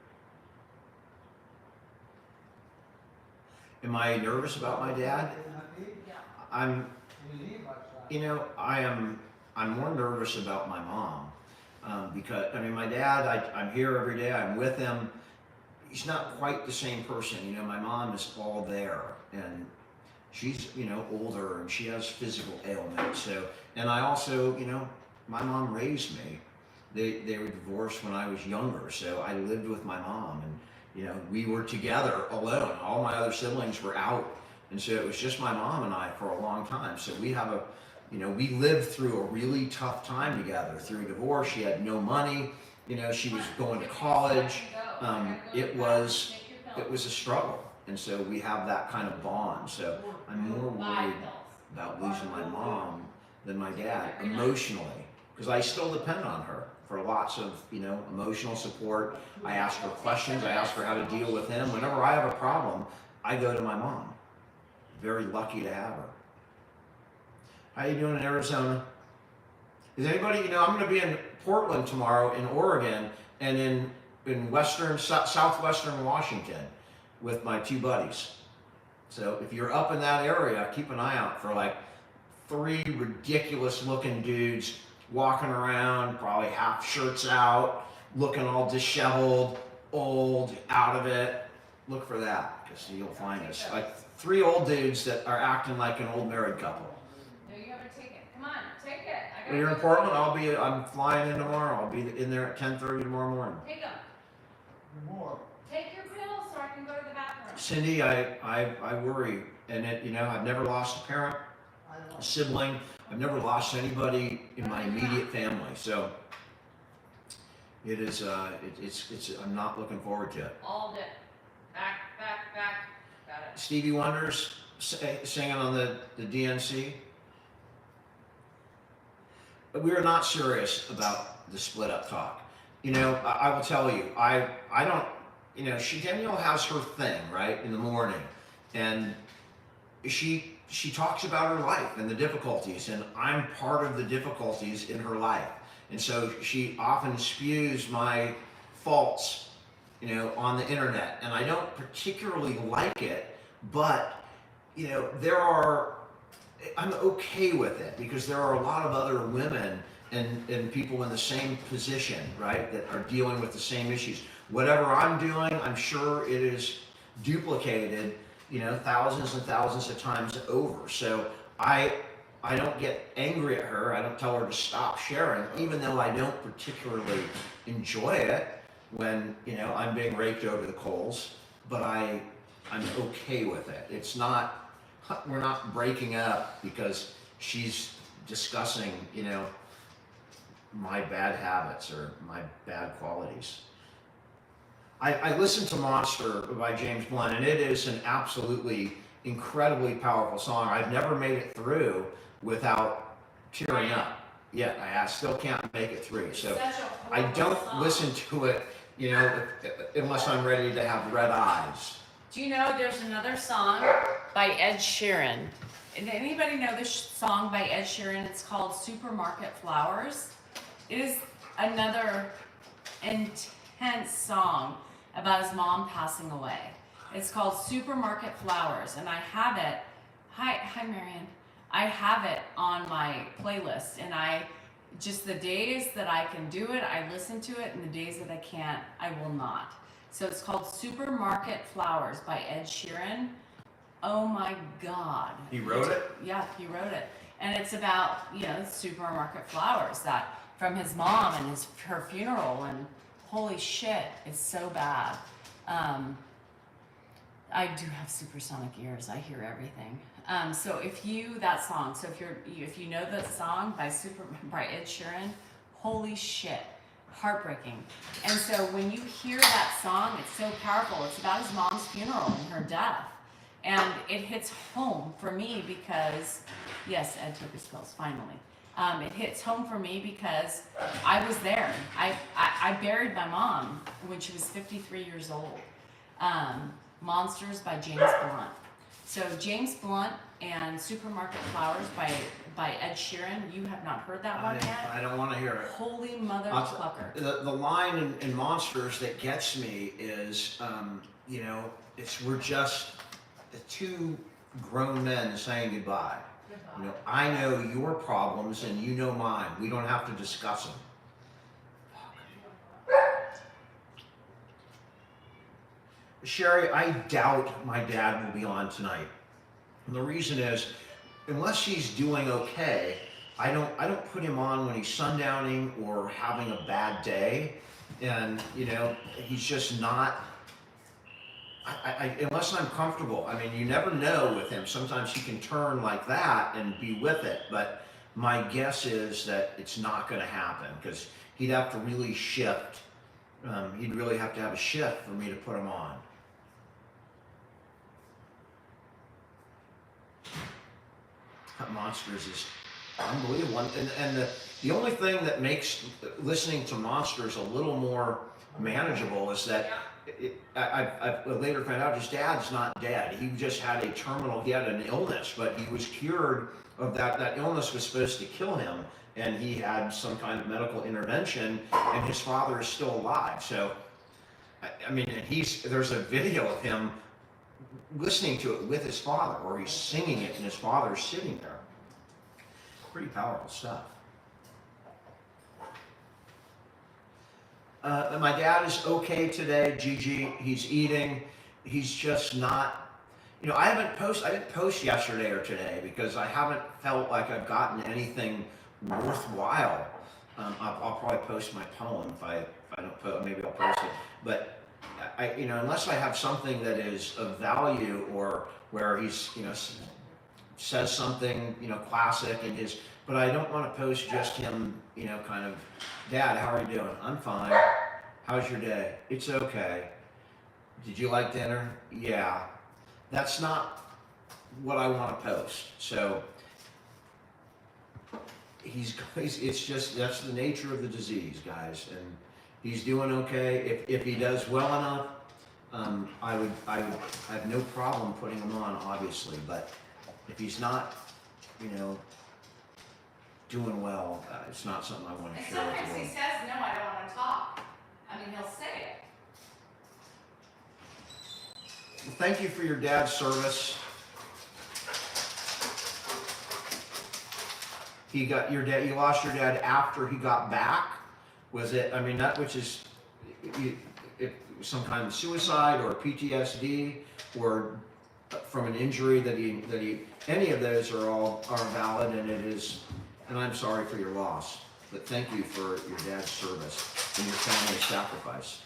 Am I nervous about my dad? Yeah. I'm more nervous about my mom. Because, my dad, I'm here every day. I'm with him. He's not quite the same person. My mom is all there. And she's, older and she has physical ailments. So, and I also, my mom raised me. They were divorced when I was younger. So I lived with my mom and, we were together alone. All my other siblings were out. And so it was just my mom and I for a long time. So we have we lived through a really tough time together. Through divorce, she had no money. She was going to college. It was a struggle. And so we have that kind of bond. So I'm more worried about losing my mom than my dad emotionally, because I still depend on her for lots of, emotional support. I ask her questions. I ask her how to deal with him. Whenever I have a problem, I go to my mom. Very lucky to have her. How you doing in Arizona? Is anybody, I'm going to be in Portland tomorrow, in Oregon, and in southwestern Washington with my 2 buddies. So if you're up in that area, keep an eye out for like 3 ridiculous looking dudes walking around, probably half shirts out, looking all disheveled, old, out of it. Look for that, because you'll find us. Like 3 old dudes that are acting like an old married couple. No, you have to take it. Come on, take it. When you're in Portland, I'm flying in tomorrow. I'll be in there at 10:30 tomorrow morning. Take them. Take your pills so I can go to the bathroom. Cindy, I worry, and I've never lost a parent, a sibling. I've never lost anybody in my immediate family, so it is. It's. I'm not looking forward to it. All day. Back. Got it. Stevie Wonder's singing on the DNC. We are not serious about the split up talk. You know, I will tell you, I don't, you know, Danielle has her thing, right, in the morning. And she talks about her life and the difficulties, and I'm part of the difficulties in her life. And so she often spews my faults, you know, on the internet. And I don't particularly like it, but, you know, I'm okay with it because there are a lot of other women and people in the same position, right, that are dealing with the same issues. Whatever I'm doing, I'm sure it is duplicated, you know, thousands and thousands of times over. So I don't get angry at her. I don't tell her to stop sharing, even though I don't particularly enjoy it when, you know, I'm being raked over the coals. But I'm okay with it. It's not. We're not breaking up because she's discussing, you know, my bad habits or my bad qualities. I listened to Monster by James Blunt, and it is an absolutely incredibly powerful song. I've never made it through without tearing up. Yet I still can't make it through. So I don't listen to it, you know, unless I'm ready to have red eyes. Do you know there's another song by Ed Sheeran? And anybody know this song by Ed Sheeran? It's called Supermarket Flowers. It is another intense song about his mom passing away. It's called Supermarket Flowers, and I have it. Hi, Marion. I have it on my playlist, and just the days that I can do it, I listen to it, and the days that I can't, I will not. So it's called Supermarket Flowers by Ed Sheeran. Oh my God. He wrote it? Yeah, he wrote it. And it's about, you know, supermarket flowers that from his mom and her funeral, and holy shit, it's so bad. I do have supersonic ears. I hear everything. So if you know that song by Ed Sheeran, holy shit. Heartbreaking. And so when you hear that song, it's so powerful. It's about his mom's funeral and her death. And it hits home for me because, yes, Ed took his pills, finally. It hits home for me because I was there. I buried my mom when she was 53 years old. Monsters by James Blunt. So James Blunt and Supermarket Flowers by Ed Sheeran. You have not heard that one yet? I don't want to hear it. Holy mother clucker. The line in Monsters that gets me is, you know, we're just two grown men saying goodbye. You know, I know your problems and you know mine. We don't have to discuss them. Sherry, I doubt my dad will be on tonight. And the reason is, unless he's doing okay, I don't put him on when he's sundowning or having a bad day. And, you know, he's just not, unless I'm comfortable. I mean, you never know with him. Sometimes he can turn like that and be with it. But my guess is that it's not going to happen because he'd have to really shift. He'd really have to have a shift for me to put him on. Monsters is unbelievable, and the only thing that makes listening to Monsters a little more manageable is that I later found out his dad's not dead. He just had he had an illness, but he was cured of that illness was supposed to kill him, and he had some kind of medical intervention, and his father is still alive. So, I mean, there's a video of him listening to it with his father, or he's singing it and his father's sitting there. Pretty powerful stuff. My dad is okay today, Gigi. He's eating. He's just not, you know, I didn't post yesterday or today because I haven't felt like I've gotten anything worthwhile. I'll probably post my poem if I don't post, maybe I'll post it. But you know, unless I have something that is of value or where he's, you know, says something, you know, classic in his, but I don't want to post just him, you know, kind of, Dad, how are you doing? I'm fine. How's your day? It's okay. Did you like dinner? Yeah. That's not what I want to post. So it's just, that's the nature of the disease, guys, and he's doing okay. If he does well enough, I have no problem putting him on, obviously, but if he's not, doing well, it's not something I want to And share with sometimes you. he says, no, I don't wanna talk. I mean, he'll say it. Well, thank you for your dad's service. You lost your dad after he got back. Was it, that which is some kind of suicide or PTSD or from an injury that he, any of those are valid, and I'm sorry for your loss. But thank you for your dad's service and your family's sacrifice.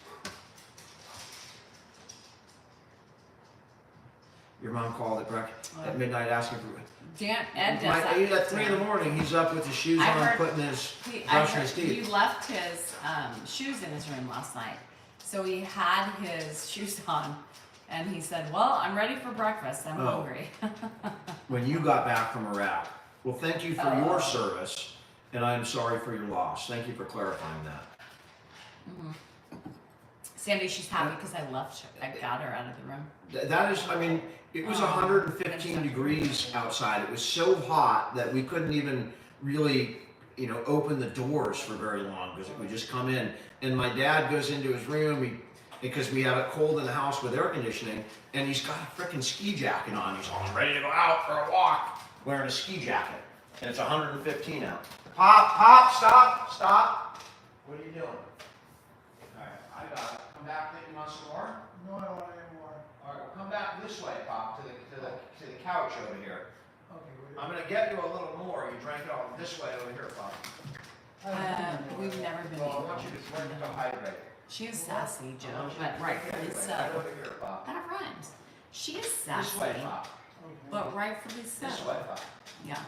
Your mom called at midnight asking for. Ed does that. At 3 in the morning, he's up with his shoes I on, heard- brushing his You teeth. left his shoes in his room last night. So he had his shoes on and he said, well, I'm ready for breakfast. I'm Oh. hungry. When you got back from Iraq. Well, thank you for your service, and I'm sorry for your loss. Thank you for clarifying that. Sandy, she's happy because I got her out of the room. That is, it was 115 degrees outside. It was so hot that we couldn't even really, open the doors for very long because it would just come in. And my dad goes into his room because we have it cold in the house with air conditioning, and he's got a freaking ski jacket on. He's all ready to go out for a walk wearing a ski jacket, and it's 115 out. Pop, stop. What are you doing? All right, I got it. Come back, think you want some more? No, I don't want any more. All right, well, come back this way, Pop, to the couch over here. Okay, I'm gonna get you a little more. You drank it all this way over here, Pop. We've never been Well, I able want you to. to drink to hydrate. She is sassy, I Joe, want you but to rightfully drink so. right over here, Pop. That rhymes. She is This sassy, way, Pop. but rightfully so. This way, Pop. Yeah.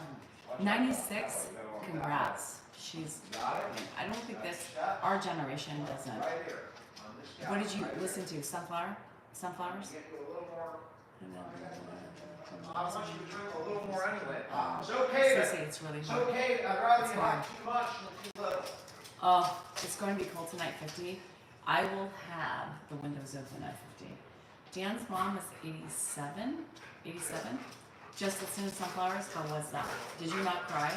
Watch out, 96, Pop. That way, go on congrats. She's, Got it? I don't think this, That our generation doesn't. right here. On this couch, What did you right here. listen to? Sunflowers? Get you a little more. I want you to drink a little more anyway, Pop. It's okay. Sissy, it's really It's hard. okay. I'd rather It's you hard. have too much than too little. Oh, it's going to be cold tonight, 50. I will have the windows open at 50. Dan's mom is 87? 87? Just listening to Sunflowers? How was that? Did you not cry?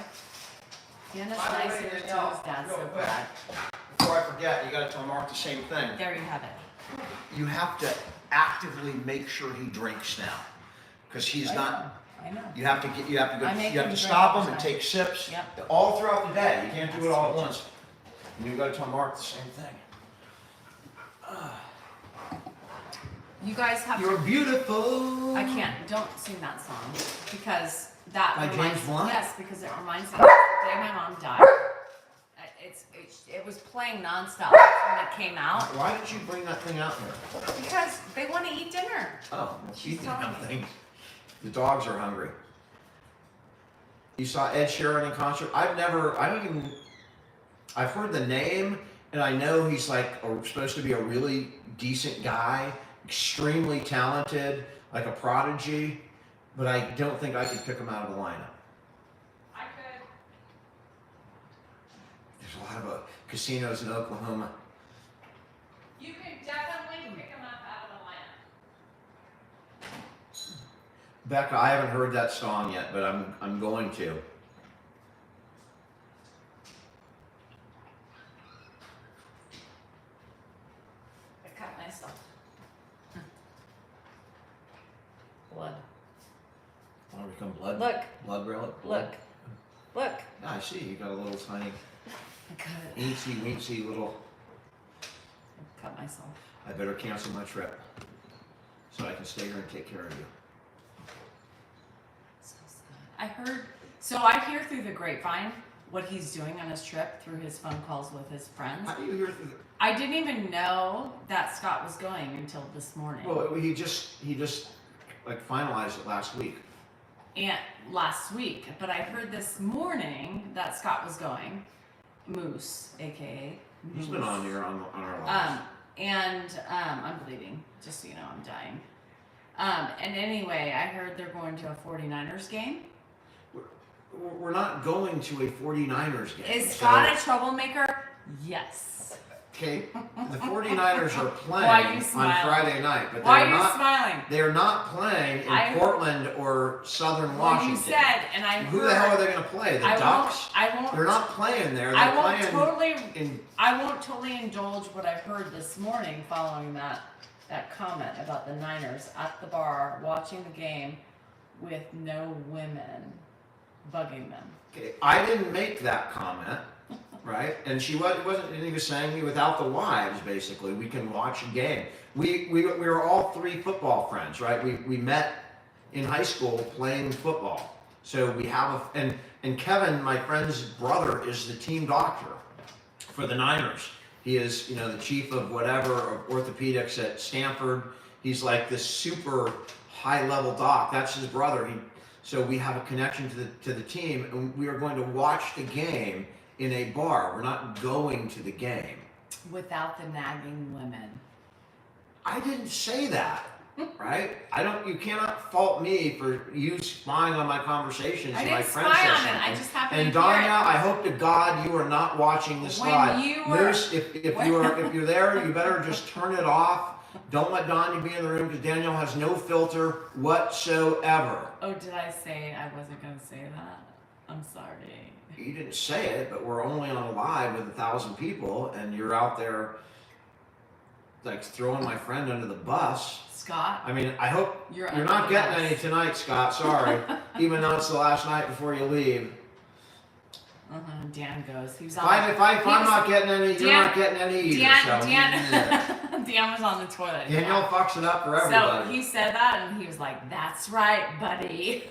Dan is By the way, nicer to his Danielle, dad, real so quick. glad. Before I forget, you gotta tell Mark the same thing. There you have it. You have to actively make sure he drinks now. Cause he's not, I know. you have to I make him stop drink him and all the take sips. Yep. All throughout the day. You can't do it all at once. And you gotta tell Mark the same thing. You guys have You're to. beautiful. I can't. Don't sing that song because that By reminds James Blunt? Yes, because it reminds me of the day my mom died. It was playing nonstop when it came out Why did you bring that thing out here? because they want to eat dinner. Oh, She's she telling me. nothing. The dogs are hungry. You saw Ed Sheeran in concert? I've heard the name, and I know he's supposed to be a really decent guy, extremely talented, like a prodigy, but I don't think I could pick him out of the lineup. I could. There's a lot of casinos in Oklahoma. You can definitely pick him up out of the lineup. Becca, I haven't heard that song yet, but I'm going to. I cut myself. Blood. Want to become blood? Look. Blood relic? Look. Look. Yeah, I see. You got a little tiny, I cut it. eensy weensy little. I cut myself. I better cancel my trip so I can stay here and take care of you. So sad. I hear through the grapevine what he's doing on his trip through his phone calls with his friends. How do you hear through the? I didn't even know that Scott was going until this morning. Well, he just finalized it last week. And last week, but I heard this morning that Scott was going. Moose, aka Moose. He's been on here on our lives. And I'm bleeding, just so you know, I'm dying. And anyway, I heard they're going to a 49ers game. We're not going to a 49ers game. Is Scott a troublemaker? Yes. Okay, the 49ers are Why are playing you on smiling? Friday night, but Why they're are you not. smiling? They're not playing in Portland or Southern Well, Washington. you said, and I Who heard, the hell are they going to play? The Ducks? I won't. They're not playing there. They're I won't playing totally. in. I won't totally indulge what I heard this morning following that comment about the Niners at the bar watching the game with no women bugging them. Okay, I didn't make that comment, right? And she wasn't. And he was saying without the wives, basically, we can watch a game. We were all three football friends, right? We met in high school playing football. So we have and Kevin, my friend's brother, is the team doctor for the Niners. He is, the chief of whatever of orthopedics at Stanford. He's like this super high level doc. That's his brother. So we have a connection to the team, and we are going to watch the game in a bar. We're not going to the game. Without the nagging women. I didn't say that, right? You cannot fault me for you spying on my conversations. I and my didn't friend spy said on something. it. I just happened And to hear Danya, it. I hope to God you are not watching this When live. you were- Moose, if you're there, you better just turn it off. Don't let Danya be in the room because Danielle has no filter whatsoever. Oh, did I say I wasn't going to say that? I'm sorry. You didn't say it, but we're only on a live with 1,000 people, and you're out there like throwing my friend under the bus. Scott, I mean, I hope You're you're under not the getting bus. any tonight, Scott. Sorry, even though it's the last night before you leave. Dan goes. He was If on. I'm not getting any, you're Dan- not getting any either. Dan was on the toilet. Danielle fucks it up for So everybody. he said that, and he was like, "That's right, buddy.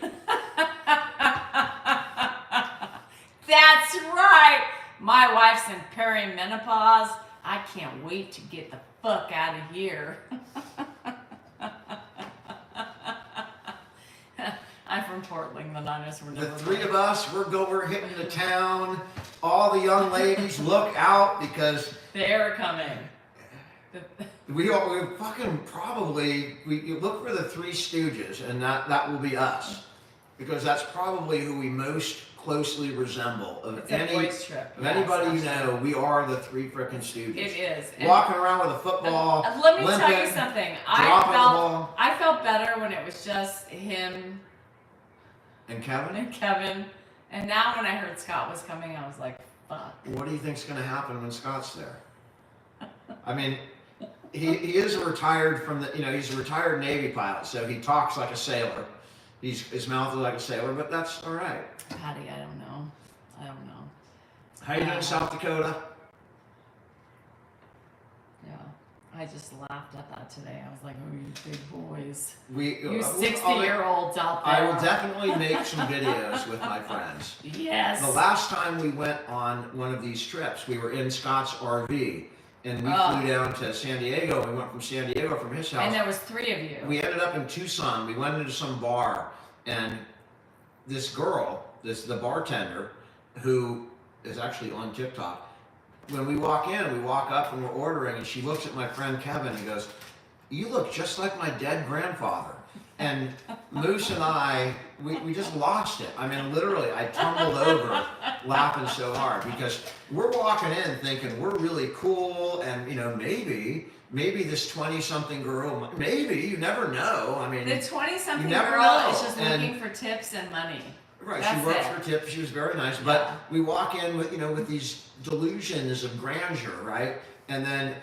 That's right. My wife's in perimenopause. I can't wait to get the fuck out of here." I'm from Portland. The Niners were The never three mine. of us, we're hitting the town. All the young ladies, look out because They're coming. we fucking probably you look for the Three Stooges, and that will be us because that's probably who we most closely resemble of It's a voice trip. of Yes, anybody you absolutely. know. We are the Three frickin' Stooges. It is. And Walking around with a football. let me tell you limping, something. dropping the ball. I felt better when it was just him And Kevin, and Kevin. And now when I heard Scott was coming, I was like, fuck. what do you think's going to happen when Scott's there? I mean, he is retired from he's a retired Navy pilot, so he talks like a sailor. His mouth is like a sailor, but that's all right. Patty, I don't know. How you doing, South Dakota? Yeah. I just laughed at that today. I was like, oh, you big boys. You You 60-year-olds out there. I will definitely make some videos with my friends. Yes. The last time we went on one of these trips, we were in Scott's RV, and we Oh. flew down to San Diego. We went from San Diego from his house. And there was 3 of you. We ended up in Tucson. We went into some bar, and this girl, the bartender, who is actually on TikTok, when we walk up and we're ordering, and she looks at my friend Kevin and goes, "You look just like my dead grandfather." And Moose and I, we just lost it. I mean, literally, I tumbled over laughing so hard because we're walking in thinking we're really cool, and maybe this 20-something girl, maybe, you never know. I mean, The 20-something you never girl know. is just And- looking for tips and money. right, That's she works it. for tips. She was very nice, but we walk in with these delusions of grandeur, right? And then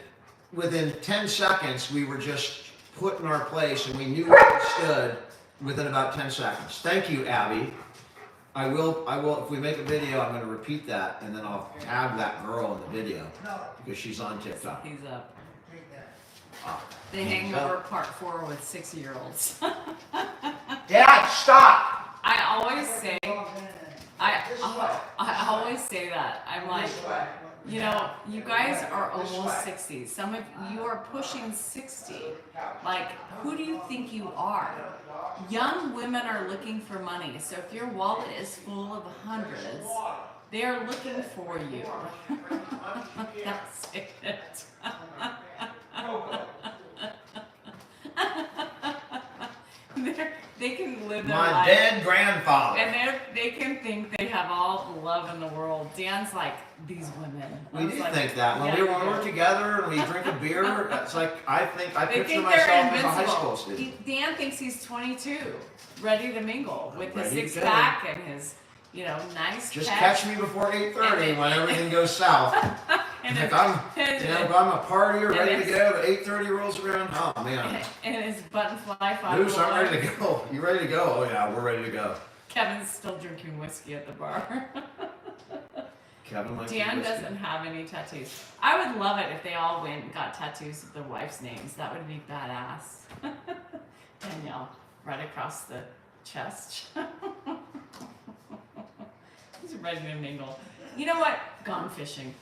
within 10 seconds, we were just put in our place, and we knew where we stood within about 10 seconds. Thank you, Abby. I will. If we make a video, I'm going to repeat that, and then I'll tag that girl in the video because she's on TikTok. He's up. Ah. The Hangover Part 4 with 6-year-olds. Dad, stop! I always say that. I'm like, you guys are almost 60. Some of you are pushing 60. Like, who do you think you are? Young women are looking for money. So if your wallet is full of hundreds, they are looking for you. That's it. they can live their My life. dead grandfather. And they can think they have all the love in the world. Dan's like, these women. I We was do like, think that when yeah, we're you do. together and we drink a beer, it's like I They picture think myself they're as a high school invincible. student. Dan thinks he's 22, ready to mingle with his Ready to six go. pack and his, nice Just pecs. catch me before 8:30 when everything goes south. And Like his, I'm, and, I'm a partier, and ready to his- go, but 8:30 rolls around. Oh man, and his button fly Bruce, I'm follower. ready to go. You ready to go? Oh yeah, we're ready to go. Kevin's still drinking whiskey at the bar. Kevin likes Dan whiskey. doesn't have any tattoos. I would love it if they all went and got tattoos with their wife's names. That would be badass. Danielle, right across the chest. He's ready to mingle. You know what? Gone fishing.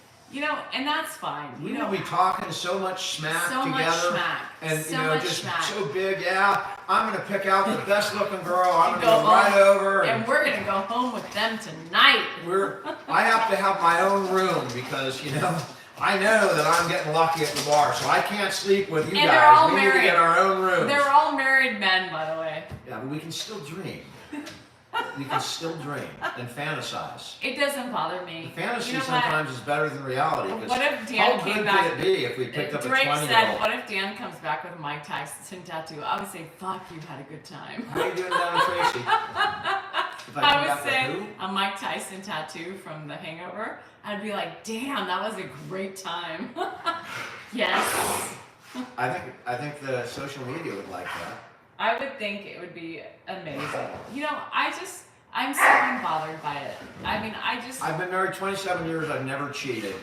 And that's fine. We will be talking so much smack so together. much smack. And so much just smack. so big, yeah. I'm gonna pick out the best looking girl. I'm You gonna go go right home, over and we're gonna go home with them tonight. I have to have my own room because I know that I'm getting lucky at the bar, so I can't sleep with you And guys. they're all We need to married. get our own room. They're all married men, by the way. Yeah, but we can still dream. We can still dream and fantasize. It doesn't bother me. Fantasy You know what? sometimes is better than reality. 'Cause What if Dan how came good back? could it be if we picked up a Drake 20-year-old? said, "What if Dan comes back with a Mike Tyson tattoo?" I would say, "Fuck, you had a good time." How are you doing down in Tracy? If come I would back with say who? a Mike Tyson tattoo from The Hangover. I'd be like, "Damn, that was a great time." Yes, I think the social media would like that. I would think it would be amazing. I'm so unbothered by it. I mean, I've been married 27 years. I've never cheated.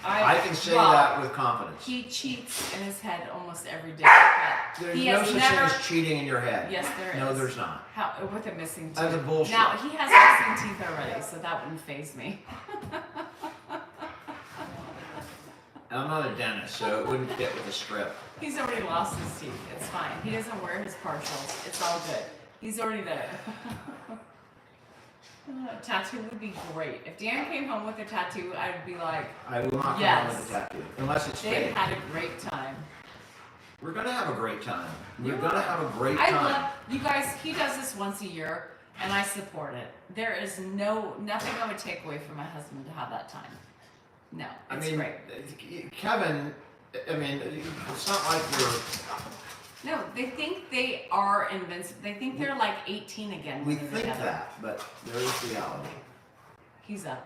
I I can say well, that with confidence. He cheats in his head almost every day. But There's he no has such never. thing as cheating in your head. Yes, there No, is. there's not. How with a missing tooth? That's a bullshit. Now he has missing teeth already, so that wouldn't faze me. And I'm not a dentist, so it wouldn't fit with the script. He's already lost his teeth. It's fine. He doesn't wear his partials. It's all good. He's already there. Tattoo would be great. If Dan came home with a tattoo, I'd be like, I will not come Yes. home with a tattoo unless it's they fake. had a great time. We're gonna have a great time. We're You gonna are. have a great I time. love you guys. He does this once a year, and I support it. There is nothing I would take away from my husband to have that time. No, I it's mean, great. Kevin. I mean, it's not like we're. No, they think they are invincible. They think they're like 18 again. We when they're think together. that, but there is reality. He's up.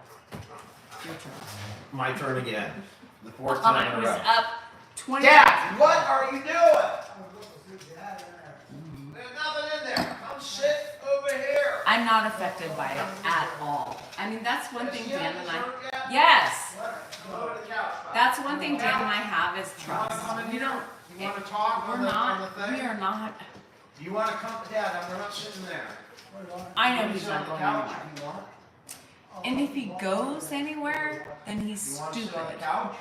Your turn. My turn again. The fourth time Mine in a was row. up 20. Dad, what are you doing? There's nothing in there. Come sit over here. I'm not affected by it at all. I mean, that's one thing Has she Dan had and dessert I. yet? Yes, Go over to the couch. Bob. that's one thing Dan and I have is You wanna trust. come in We here? don't. You want to talk We're on the not. thing? We are not. You want to come, Dad? We're not sitting there. I know You can he's sit not on the going couch anywhere. if you want. And if he goes anywhere, then he's You want to sit on the stupid. couch?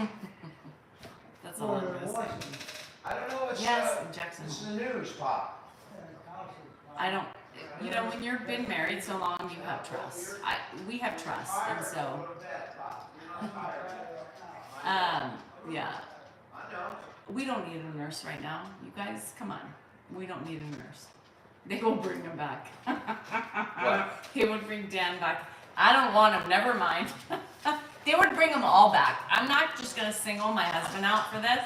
That's all I'm gonna say. I don't know. It's Yes, this Jackson. is the news, Pop. I don't. When you've been married so long, you have trust. We have trust, and so. Go to bed, Pop. You're not tired. Yeah. I know. We don't need a nurse right now. You guys, come on. We don't need a nurse. They will bring him back. What? They would bring Dan back. I don't want him. Never mind. They would bring them all back. I'm not just going to single my husband out for this.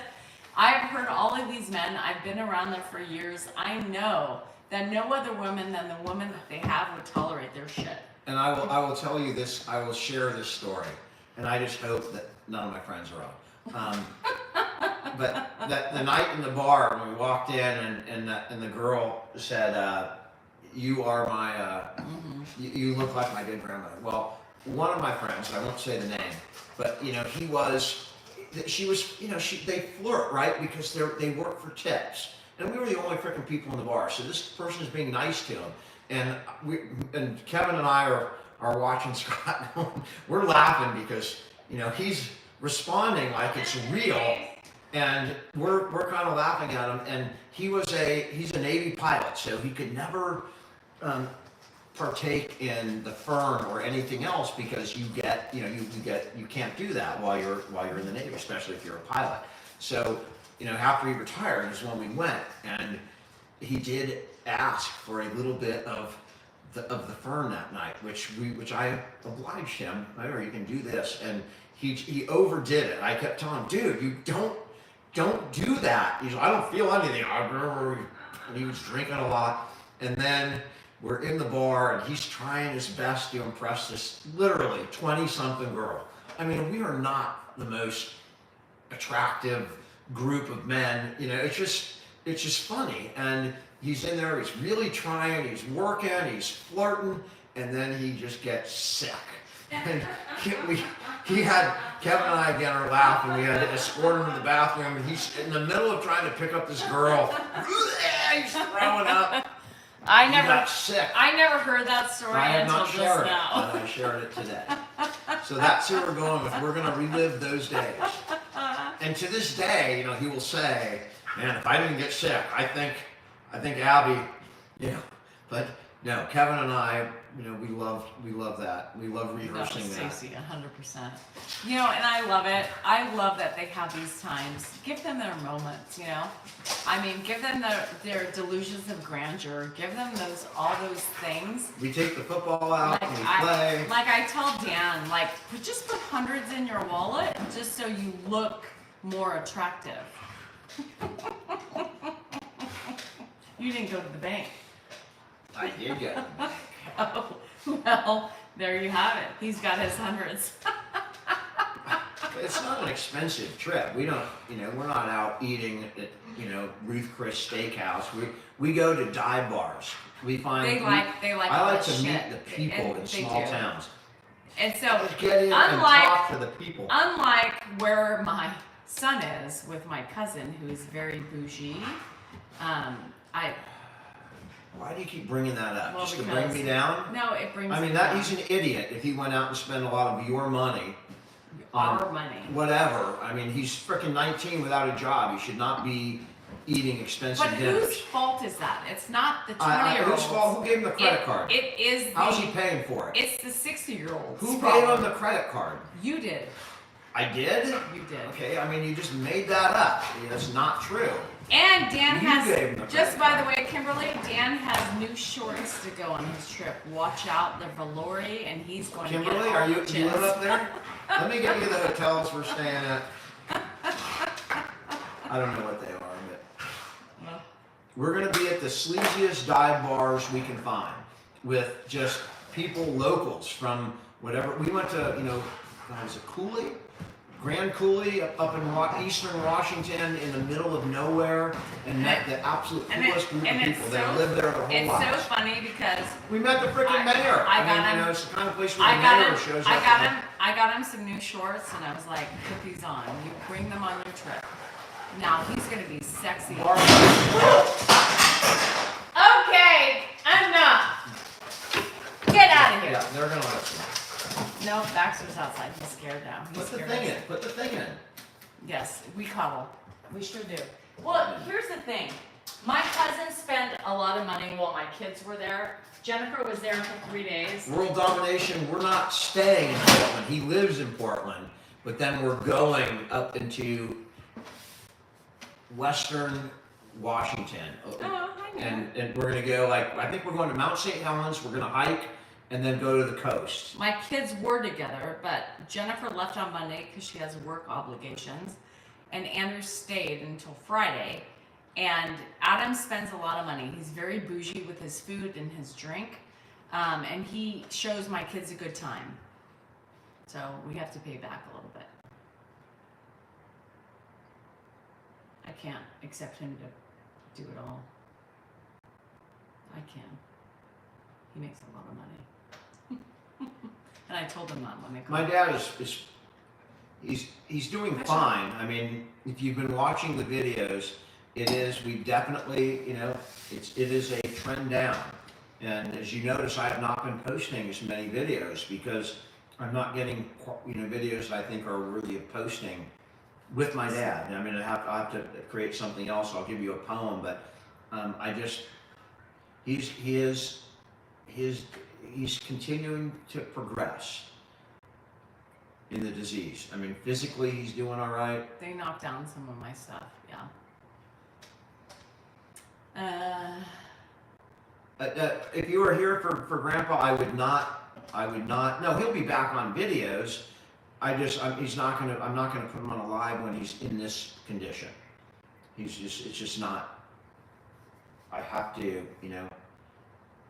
I've heard all of these men. I've been around them for years. I know that no other woman than the woman that they have would tolerate their shit. And I will tell you this. I will share this story, and I just hope that none of my friends are up. But that the night in the bar when we walked in, and the girl said, "You are my. You look like my good grandmother." Well, one of my friends, I won't say the name, but he was. She was. They flirt, right? Because they work for tips. And we were the only freaking people in the bar. So this person is being nice to him. And Kevin and I are watching Scott. We're laughing because, he's responding like it's real. And we're kind of laughing at him. And he's a Navy pilot, so he could never partake in the fern or anything else because you can't do that while you're in the Navy, especially if you're a pilot. So after he retired is when we went, and he did ask for a little bit of the fern that night, which I obliged him. Or you can do this, and he overdid it. I kept telling him, dude, you don't do that. He's like, I don't feel anything. And he was drinking a lot, and then we're in the bar, and he's trying his best to impress this literally 20-something girl. I mean, we are not the most attractive group of men. You know, it's just funny. And he's in there, he's really trying, he's working, he's flirting, and then he just gets sick. And he had, Kevin and I again are laughing, we had to escort him to the bathroom, and he's in the middle of trying to pick up this girl. He's throwing up. He got sick. I never heard that story I have until not just shared it, now. but I shared it today. So that's who we're going with. We're going to relive those days. And to this day, you know, he will say, man, if I didn't get sick, I think Abby, you know, but no, Kevin and I, you know, we love that. We love rehearsing that. Stacey, 100%. You know, and I love it. I love that they have these times. Give them their moments, you know? I mean, give them their delusions of grandeur. Give them all those things. We take the football out and we play. Like I tell Dan, like, just put hundreds in your wallet just so you look more attractive. You didn't go to the bank. I did get it. Oh, well, there you have it. He's got his hundreds. It's not an expensive trip. We don't, you know, we're not out eating at, you know, Ruth Chris Steakhouse. We go to dive bars. We find They like I all like that to meet shit. the people And in they small do. towns. And so, Just get in and talk to the people. unlike where my son is with my cousin, who is very bougie, Why do you keep bringing that up? Well, Just to because- bring me down? no, it brings I mean, me that down. he's an idiot if he went out and spent a lot of your money on Our money. whatever. I mean, he's freaking 19 without a job. He should not be eating expensive But dinners. whose fault is that? It's not the Whose 20-year-olds. fault? Who gave him the credit card? It is How's he the paying for it? it's the 60-year-olds. Who gave problem. him the credit card? You did. I did? You did. Okay, I mean, you just made that up. That's not true. And Dan You has, gave him the just credit by card. the way, Kimberly, Dan has new shorts to go on his trip. Watch out, they're velour-y, and he's going to Kimberly, get are all you the live chips. up there? Let me get you the hotels we're staying at. I don't know what they are, but Well, we're going to be at the sleaziest dive bars we can find with just people, locals from whatever. We went to, you know, was it Cooley? Grand Coulee up in eastern Washington in the middle of nowhere and met the absolute And it- coolest group of and it's people that so- lived there their whole it's so lives. funny because We met the freaking I- mayor. I I got mean, him- you know, it's the kind of place where I the got mayor him. shows I up. got him. I got him some new shorts, and I was like, "Put these on. You bring them on your trip." Now he's gonna be sexy. Bar- Okay, enough. Get out of here. Yeah, they're gonna let you. No, Baxter's outside. He's scared now. He's Put the scared. thing in. Put the thing in. Yes, we cuddle. We sure do. Well, here's the thing. My cousin spent a lot of money while my kids were there. Jennifer was there for 3 days. World domination. We're not staying in Portland. He lives in Portland, but then we're going up into Western Washington. Oh, I know. And we're gonna go I think we're going to Mount St. Helens. We're gonna hike and then go to the coast. My kids were together, but Jennifer left on Monday because she has work obligations, and Andrew stayed until Friday. And Adam spends a lot of money. He's very bougie with his food and his drink, and he shows my kids a good time. So we have to pay back a little bit. I can't accept him to do it all. I can. He makes a lot of money. And I told him that when they My called. dad he's doing fine. I mean, if you've been watching the videos, we definitely, you know, it is a trend down. And as you notice, I have not been posting as many videos because I'm not getting, you know, videos that I think are worthy of posting with my dad. I mean, I have to create something else. I'll give you a poem, but he's continuing to progress in the disease. I mean, physically he's doing all right. They knocked down some of my stuff, yeah. If you were here for Grandpa, I would not. No, he'll be back on videos. I'm not gonna put him on a live when he's in this condition. It's just not. I have to,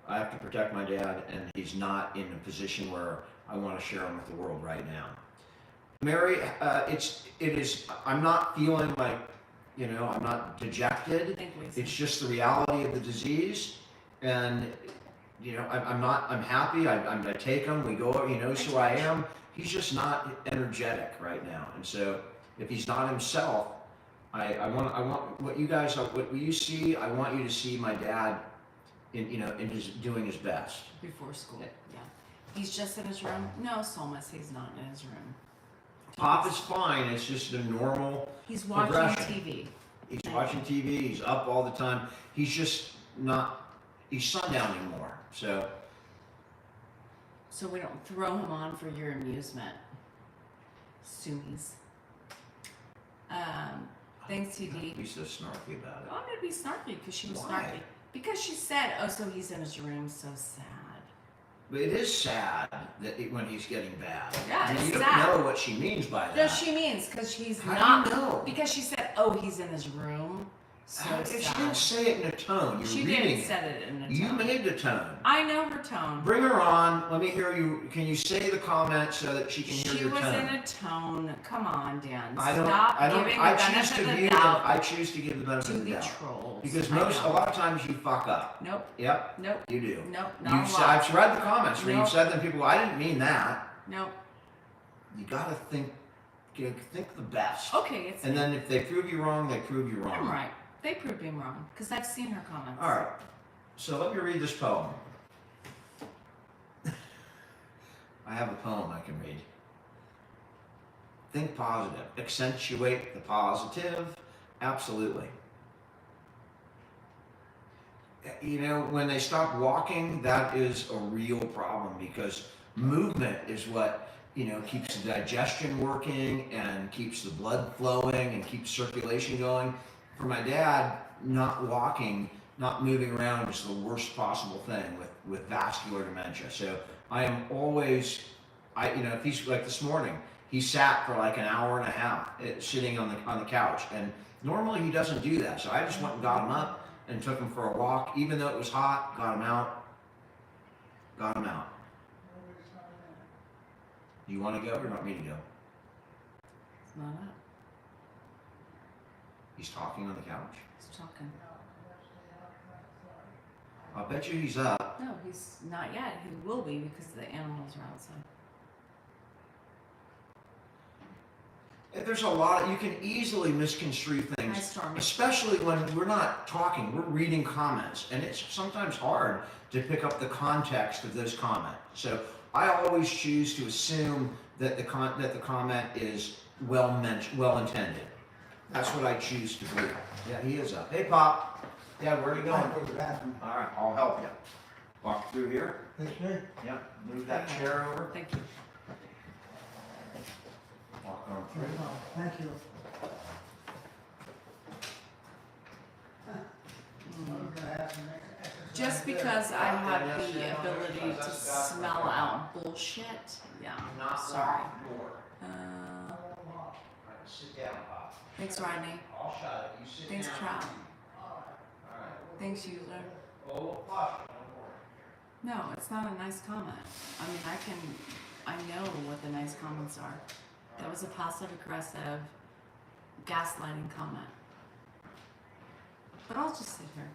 I have to protect my dad, and he's not in a position where I want to share him with the world right now. Mary, I'm not feeling like, I'm not dejected. It's just the reality of the disease, and I'm happy. I take him. We go. He knows who I am. He's just not energetic right now, and so if he's not himself, I want what you see. I want you to see my dad in his doing his best Before school, yeah. He's just in his room? No, Solmus, he's not in his room. Pop is fine. It's just a normal. He's watching progression. TV. He's watching TV. He's up all the time. He's just not. He's sundowning more. So we don't throw him on for your amusement. Sumies. Thanks, TD. Be so snarky about it. I'm gonna be snarky because she was Why? snarky. Because she said, "Oh, so he's in his room, so sad." But it is sad that when he's getting bad. Yeah, I mean, it's you don't sad. know what she means by that. No, she means because he's How not. do you know? Because she said, "Oh, he's in his room, so If she sad." didn't say it in a tone, you're She reading didn't it. say it in a tone. You made the tone. I know her tone. Bring her on. Let me hear you. Can you say the comment so that she can hear She your was tone? in a tone. Come on, Dan. I don't. Stop I don't. giving I the choose to benefit of give. the doubt I choose to give the benefit to of the the doubt trolls. because I a know. lot of times you fuck up. Nope. Yep. Nope. You do. Nope. Not a lot. I've read the comments where Nope. you've said them. People, I didn't mean that. Nope. You gotta think. Think the best. Okay, it's. And then if they prove you wrong, they prove you wrong. I'm right. They proved me wrong because I've seen her comments. All right. So let me read this poem. I have a poem I can read. Think positive. Accentuate the positive. Absolutely. When they stop walking, that is a real problem because movement is what, keeps the digestion working and keeps the blood flowing and keeps circulation going. For my dad, not walking, not moving around is the worst possible thing with vascular dementia. So I am always, if he's like this morning, he sat for like an hour and a half sitting on the couch, and normally he doesn't do that. So I just went and got him up and took him for a walk, even though it was hot. Got him out. Do you want to go or do you want me to go? It's not up. He's talking on the couch. He's talking. I'll bet you he's up. No, he's not yet. He will be because the animals are outside. There's a lot. You can easily misconstrue Hi, things, Stormy. especially when we're not talking. We're reading comments, and it's sometimes hard to pick up the context of those comments. So I always choose to assume that the comment is well intended. That's what I choose to believe. Yeah, he is up. Hey, Pop. Dad, where are you going? Go to the bathroom. All right, I'll help you. Walk through here. This way? Yeah, move that chair over. Thank you. Walk on through. Oh, thank you. I'm gonna have some exercise Just there. because I have the ability to smell out bullshit, yeah, sorry. Sit down, Pop. Thanks, Rodney. I'll shut it. You sit Thanks, down. Trout. All right. Thanks, user. Well, we'll flush it. Don't worry. No, it's not a nice comment. I mean, I know what the nice comments are. That was a passive aggressive gaslighting comment. But I'll just sit here.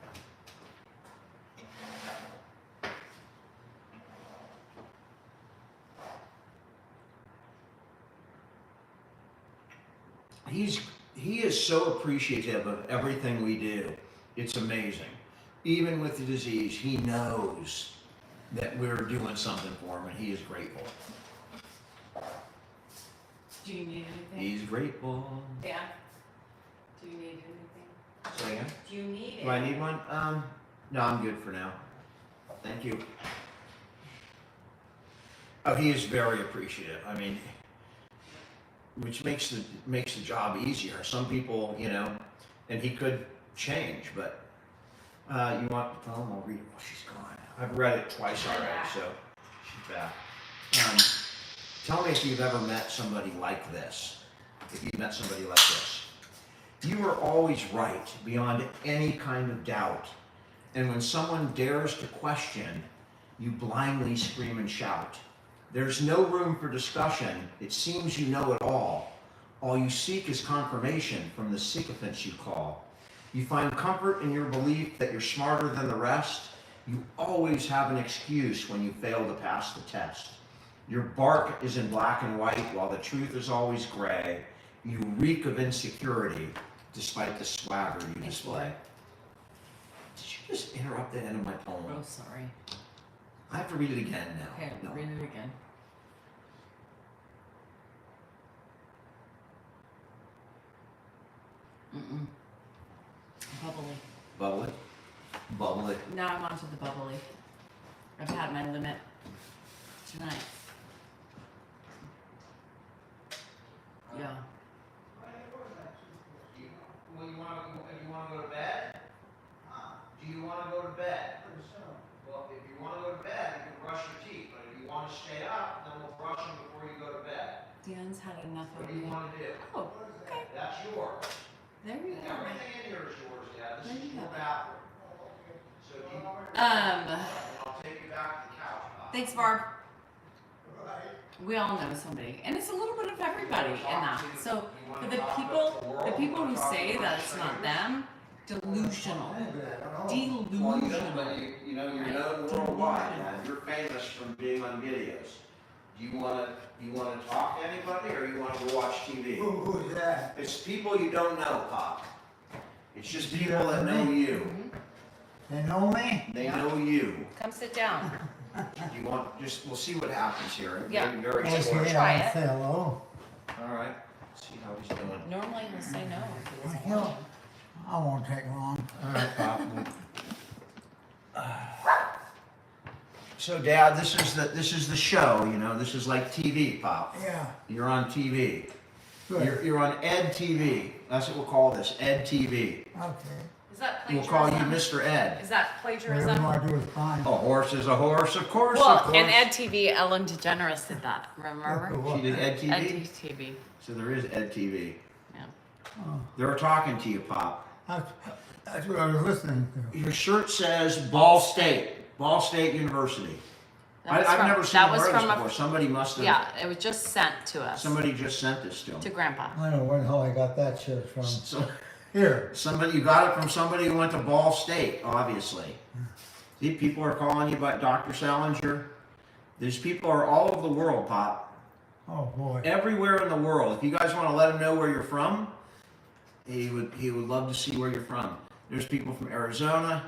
He is so appreciative of everything we do. It's amazing. Even with the disease, he knows that we're doing something for him, and he is grateful. Do you need anything? He's grateful. Yeah. Do you need anything? Say again? Do you need Do I need one? No, I'm good for now. Thank you. Oh, he is very appreciative. I mean, which makes the job easier. Some people, and he could change, but You want the poem? I'll read it while she's gone. I've read it twice already, so she's back. Tell me if you've ever met somebody like this. If you've met somebody like this. You are always right beyond any kind of doubt. And when someone dares to question, you blindly scream and shout. There's no room for discussion. It seems you know it all. All you seek is confirmation from the sycophants you call. You find comfort in your belief that you're smarter than the rest. You always have an excuse when you fail to pass the test. Your bark is in black and white while the truth is always gray. You reek of insecurity despite the swagger you display. Did you just interrupt the end of my poem? Oh, sorry. I have to read it again now. Okay, No. read it again. Mm-mm. Bubbly. Bubbly. Bubbly. Now I'm onto the bubbly. I've had my limit tonight. Yeah. Well, you want to go to bed? Do you want to go to bed? Well, if you want to go to bed, you can brush your teeth. But if you want to stay up, then we'll brush them before you go to bed. Dan's had enough What of do you me. want to do? Oh, okay. That's yours. There you go. Everything in here is yours, Dad. This There is you your go. bathroom. So do you, I'll take you back to the couch. Thanks, Barb. We all know somebody, and it's a little bit of everybody in that. So for the people who say that it's not them, delusional, delusional. You know, you're Right. known worldwide, Dad. You're famous from being on videos. Do you want to talk to anybody, or you want to go watch TV? Who's that? It's people you don't know, Pop. It's just people that know you. They know me? They know you. Come sit down. You want we'll see what happens here. Yeah. Maybe very Just short. try I'll it. say hello. All right. See how he's doing. Normally he'll say no if he doesn't He'll- want I won't take long. All right, Pop. So, Dad, this is the show. You know, this is like TV, Pop. Yeah, You're on TV. good. You're on Ed TV. That's what we'll call this, Ed TV. Okay. Is that We'll call you plagiarism? Mr. Ed. Is that Whatever you plagiarism? want to do is fine. A horse is a horse, of course. Well, of course. in Ed TV, Ellen DeGeneres did that. Remember? She did Ed TV. Ed TV. So there is Ed TV. Yeah. Oh, They're talking to you, Pop. that's what I was listening to. Your shirt says Ball State University. That was I've from- never seen that or was heard this from a- before. Somebody must have. Yeah, it was just sent to us. Somebody just sent this to him. To Grandpa. I don't know where the hell I got that shirt from. So, Here. you got it from somebody who went to Ball State, obviously. See, people are calling you about Dr. Salinger. These people are all over the world, Pop. Oh, boy. Everywhere in the world. If you guys want to let him know where you're from, he would love to see where you're from. There's people from Arizona.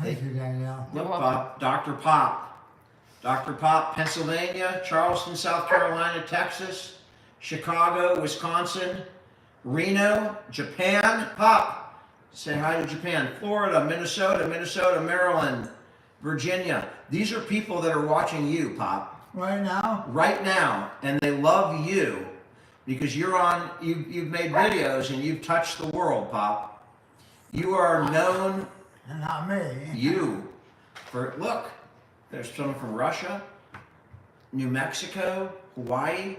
Thank you, Danielle. You're Look, welcome. Pop, Dr. Pop. Dr. Pop, Pennsylvania, Charleston, South Carolina, Texas, Chicago, Wisconsin, Reno, Japan. Pop, say hi to Japan. Florida, Minnesota, Maryland, Virginia. These are people that are watching you, Pop, Right now? right now, and they love you because you've made videos and you've touched the world, Pop. You are known. Not me. Look, there's someone from Russia, New Mexico, Hawaii,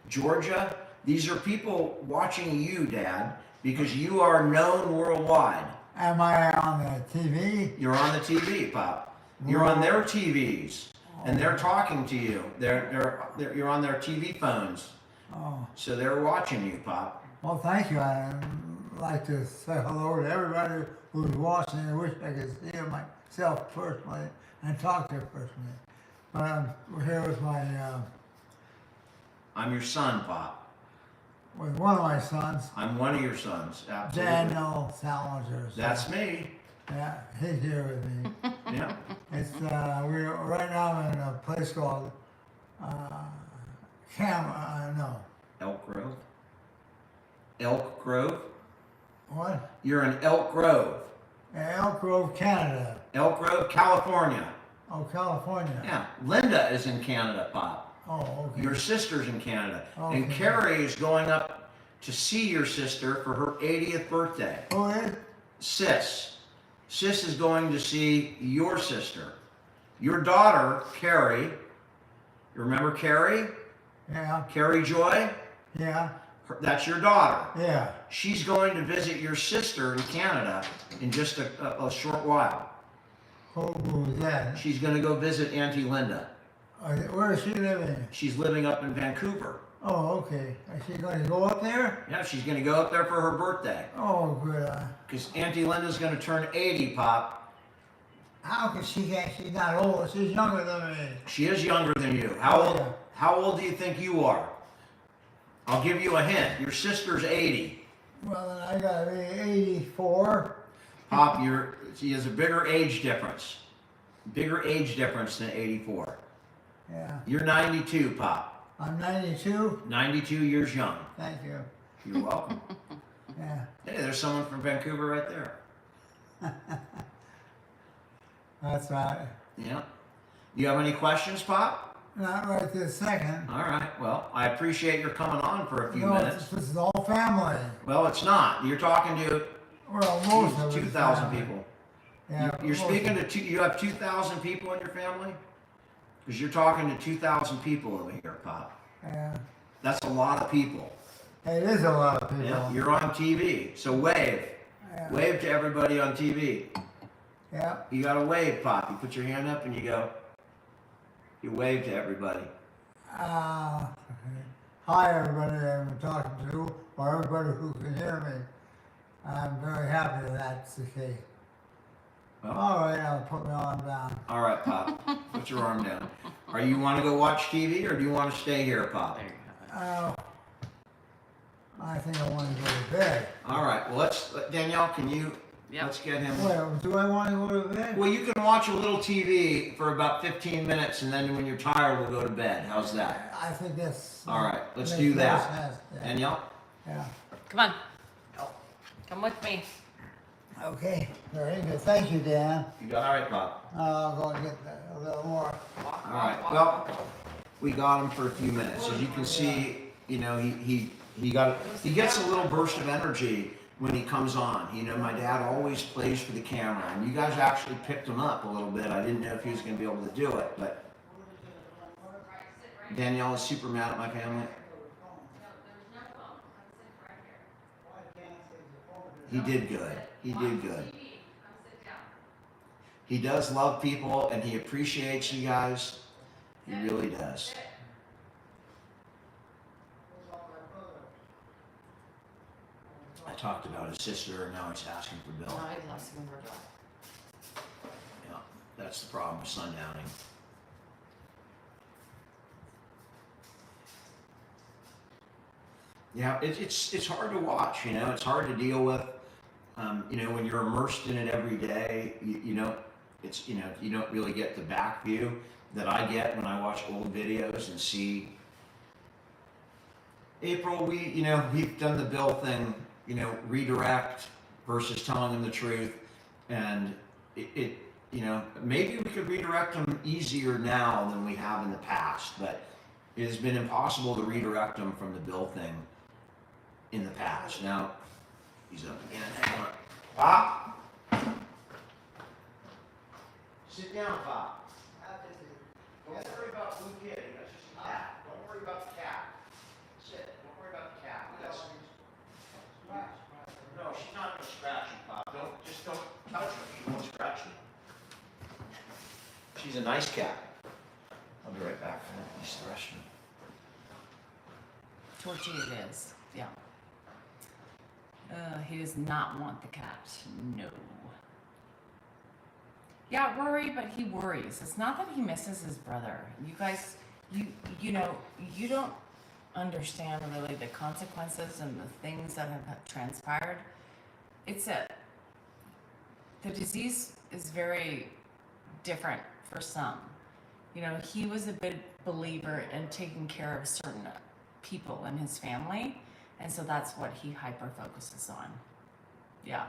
Georgia. These are people watching you, Dad, because you are known worldwide. Am I on the TV? You're on the TV, Pop. You're on their TVs, and they're talking to you. You're on their TV phones, Oh, so they're watching you, Pop. well, thank you. I'd like to say hello to everybody who's watching. I wish I could see them myself personally and talk to them personally. But I'm here with I'm your son, Pop. with one of my sons, I'm one of your sons, absolutely. Daniel Salinger. So, That's me. Yeah, he's here with me. Yeah. It's we're right now in a place called Elk Grove. Elk Grove. what? You're in Elk Grove. Elk Grove, Canada. Elk Grove, California. Oh, California. Yeah. Linda is in Canada, Pop. Oh, okay. Your sister's in Canada. And Okay. Carrie is going up to see your sister for her 80th birthday. Who is? Sis. Sis is going to see your sister. Your daughter, Carrie, you remember Carrie? Yeah, Carrie Joy? yeah, That's your daughter. yeah. She's going to visit your sister in Canada in just a short while. Who is that? She's going to go visit Auntie Linda. Where is she living? She's living up in Vancouver. Oh, okay. Is she going to go up there? Yeah, she's going to go up there for her birthday. Oh, good. Because Auntie Linda's going to turn 80, Pop. How can she get? She's not old. She's younger than me. She is younger than you. How Oh, old? yeah. How old do you think you are? I'll give you a hint. Your sister's 80. Well, then I gotta be 84. Pop, she has a bigger age difference. Bigger age difference than 84. Yeah. You're 92, Pop. I'm 92. 92 years young. Thank you. You're welcome. Yeah. Hey, there's someone from Vancouver right there. That's right. Yeah. You have any questions, Pop? Not right this second. All right. Well, I appreciate your coming on for a few No, minutes. this is all family. Well, it's not. You're talking to Well, most of it's 2,000 family. people. Yeah. You're most speaking of- to you have 2,000 people in your family? Because you're talking to 2,000 people over here, Pop. Yeah. That's a lot of people. It is a lot of people. Yeah. You're on TV, so wave. Yeah. Wave to everybody on TV. Yeah. You got to wave, Pop. You put your hand up and you go. You wave to everybody. Hi, everybody I'm talking to, or everybody who can hear me. I'm very happy that that's the case. Well, All right, I'll put my arm down. all right, Pop. Put your arm down. Are you want to go watch TV or do you want to stay here, Pop? There you have it. I think I want to go to bed. All right. Well, Danielle, can you? Yep. Let's get him. Well, do I want to go to bed? Well, you can watch a little TV for about 15 minutes, and then when you're tired, we'll go to bed. How's that? I think that's. All right, let's makes do more that. sense, Yeah. Danielle? Yeah. Come on. Come with me. Okay. Very good. Thank you, Dan. You got all right, Bob. I'll go and get a little more. All right. Well, we got him for a few minutes. As you can see, you know, he gets a little burst of energy when he comes on. You know, my dad always plays for the camera, and you guys actually picked him up a little bit. I didn't know if he was going to be able to do it, but Danielle is super mad at my family. He did good. He did good. He does love people, and he appreciates you guys. He really does. I talked about his sister, and now he's asking for Bill. No, I lost him in her blood. Yeah, that's the problem with sundowning. Yeah, it's hard to watch. You know, it's hard to deal with. You know, when you're immersed in it every day, you know, you don't really get the back view that I get when I watch old videos and see. April, we've done the Bill thing. You know, redirect versus telling them the truth, and you know, maybe we could redirect them easier now than we have in the past, but it has been impossible to redirect them from the Bill thing in the past. Now, he's up again. Hang on. Pop! Sit down, Pop. Don't worry about Blue Kitty. That's just a cat. Don't worry about the cat. Sit. Don't worry about the cat. We got some... No, she's not going to scratch you, Pop. Don't touch her. She won't scratch you. She's a nice cat. I'll be right back. I'm going to use the restroom. Torchy it is. Yeah. He does not want the cat. No. Yeah, worry, but he worries. It's not that he misses his brother. You guys, you know, you don't understand really the consequences and the things that have transpired. The disease is very different for some. You know, he was a big believer in taking care of certain people in his family, and so that's what he hyper focuses on. Yeah.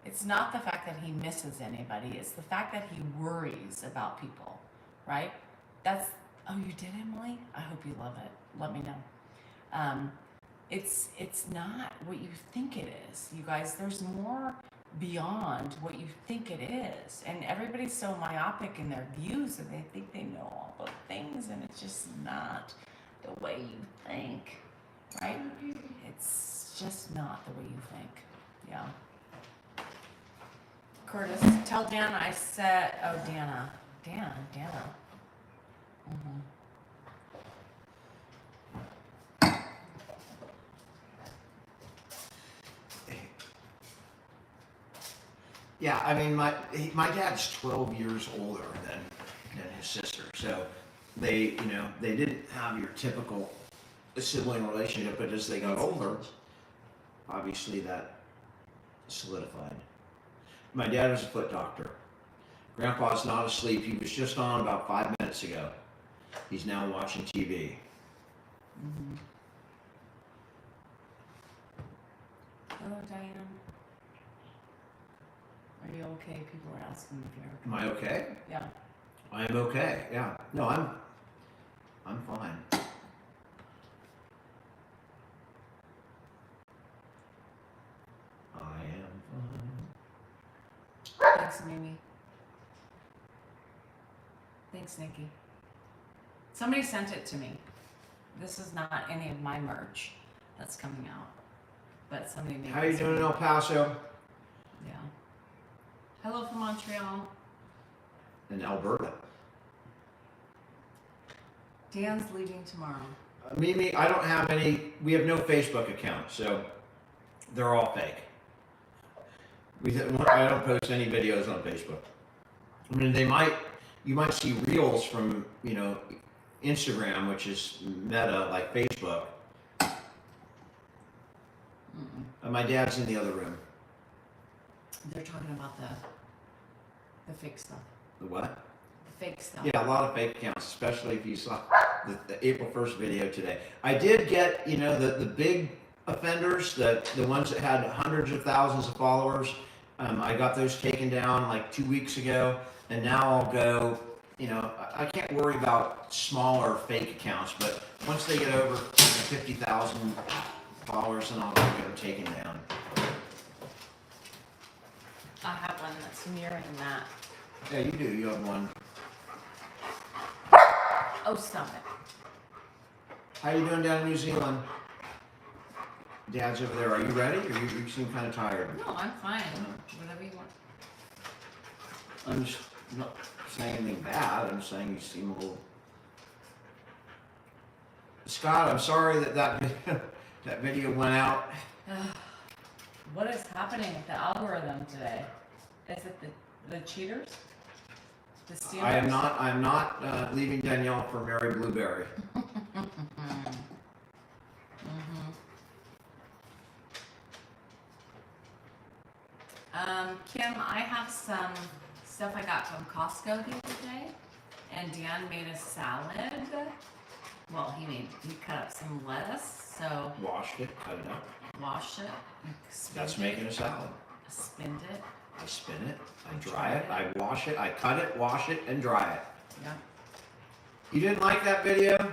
It's not the fact that he misses anybody, it's the fact that he worries about people, right? Oh, you did, Emily? I hope you love it. Let me know. It's not what you think it is. You guys, there's more beyond what you think it is. And everybody's so myopic in their views and they think they know all the things, and it's just not the way you think, right? It's just not the way you think. Yeah. Curtis, tell Dan I said, oh, Dana. Dana. Mm-hmm. Yeah, I mean, my dad's 12 years older than his sister, so they didn't have your typical sibling relationship, but as they got older, obviously that solidified. My dad was a foot doctor. Grandpa's not asleep. He was just on about 5 minutes ago. He's now watching TV. Mm-hmm. Hello, Diane. Are you okay? People are asking if you're okay. Am I okay? Yeah. I am okay. Yeah. No, I'm fine. I am fine. Thanks, Mimi. Thanks, Nikki. Somebody sent it to me. This is not any of my merch that's coming out, but somebody made. How you doing in El Paso? Yeah. Hello from Montreal. In Alberta. Dan's leaving tomorrow. Mimi, I don't have any. We have no Facebook account, so they're all fake. I don't post any videos on Facebook. I mean, you might see reels from, Instagram, which is Meta, like Facebook. And my dad's in the other room. They're talking about the fake stuff. The what? The fake stuff. Yeah, a lot of fake accounts, especially if you saw the April 1st video today. I did get, the big offenders, the ones that had hundreds of thousands of followers. I got those taken down like 2 weeks ago, and now I'll go, I can't worry about smaller fake accounts, but once they get over 50,000 followers, then I'll get them taken down. I have one that's nearing that. Yeah, you do. You have one. Oh, stop it. How you doing down in New Zealand? Dad's over there. Are you ready? Or you seem kind of tired? No, I'm fine. Whatever you want. I'm just not saying anything bad. I'm saying you seem a little... Scott, I'm sorry that video went out. What is happening with the algorithm today? Is it the cheaters? The Steelers? I am not leaving Danielle for Mary Blueberry. Kim, I have some stuff I got from Costco the other day, and Dan made a salad. Well, he cut up some lettuce, so Washed it, cut it up. washed it, That's making a salad. spinned it. I spin it, I dry it, I wash it, I cut it, wash it, and dry it. Yeah. You didn't like that video?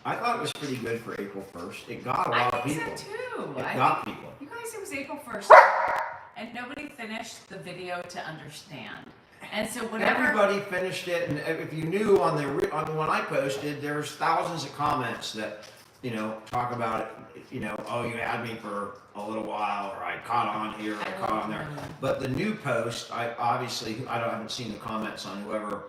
I thought it was pretty good for April 1st. It got a lot of people. I think so too. It got people. You guys, it was April 1st, and nobody finished the video to understand. And so whatever. Everybody finished it, and if you knew on the one I posted, there's thousands of comments that, talk about it. Oh, you had me for a little while, or I caught on here, or I caught on there. But the new post, I haven't seen the comments on whoever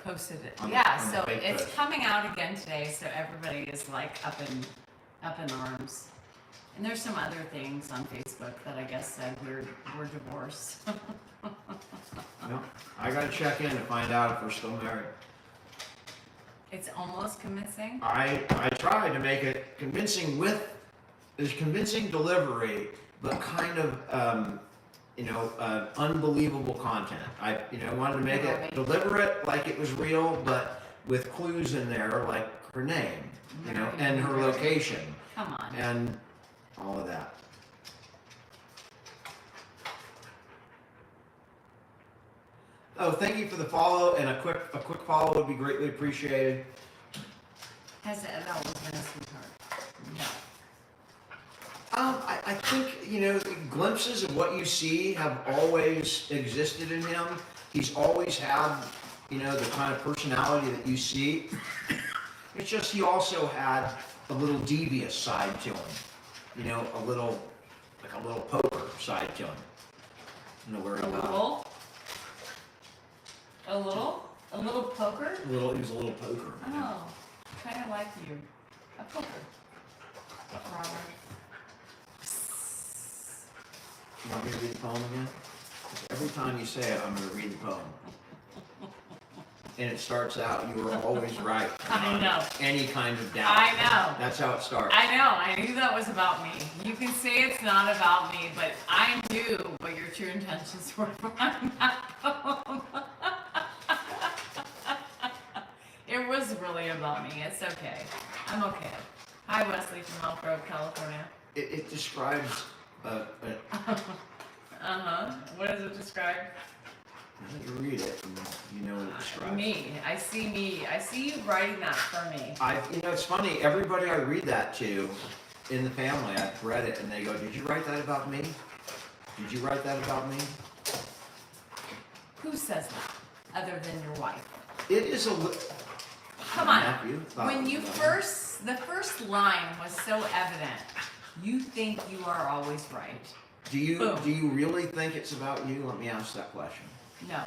posted it. On the So fake it's post. coming out again today. So everybody is like up in arms. And there's some other things on Facebook that I guess said we're divorced. No, I gotta check in to find out if we're still married. It's almost convincing. I tried to make it convincing there's convincing delivery, but kind of unbelievable content. I wanted to make it deliberate like it was real, but with clues in there like her name, and her location, Come on. and all of that. Oh, thank you for the follow, and a quick follow would be greatly appreciated. Has it always been a sweetheart? No. I think, glimpses of what you see have always existed in him. He's always had, you know, the kind of personality that you see. It's just he also had a little devious side to him. You know, a little poker side to him. You know, where he A little poker? he was a little poker. Oh, kind of like you. A poker. Robert. You want me to read the poem again? Every time you say it, I'm going to read the poem. And it starts out, you were always right. I know. Any kind of doubt. I know. That's how it starts. I know. I knew that was about me. You can say it's not about me, but I knew what your true intentions were behind that poem. It was really about me. It's okay. I'm okay. Hi, Wesley from Elk Grove, California. It describes What does it describe? you read it and you know what it describes. Me. I see me. I see you writing that for me. You know, it's funny, everybody I read that to in the family, I've read it and they go, did you write that about me? Did you write that about me? Who says that, other than your wife? It is Come on. Nephew thought When it you was about the first line was so evident. You think you are always right. me. Boom. Do you really think it's about you? Let me ask that question. No.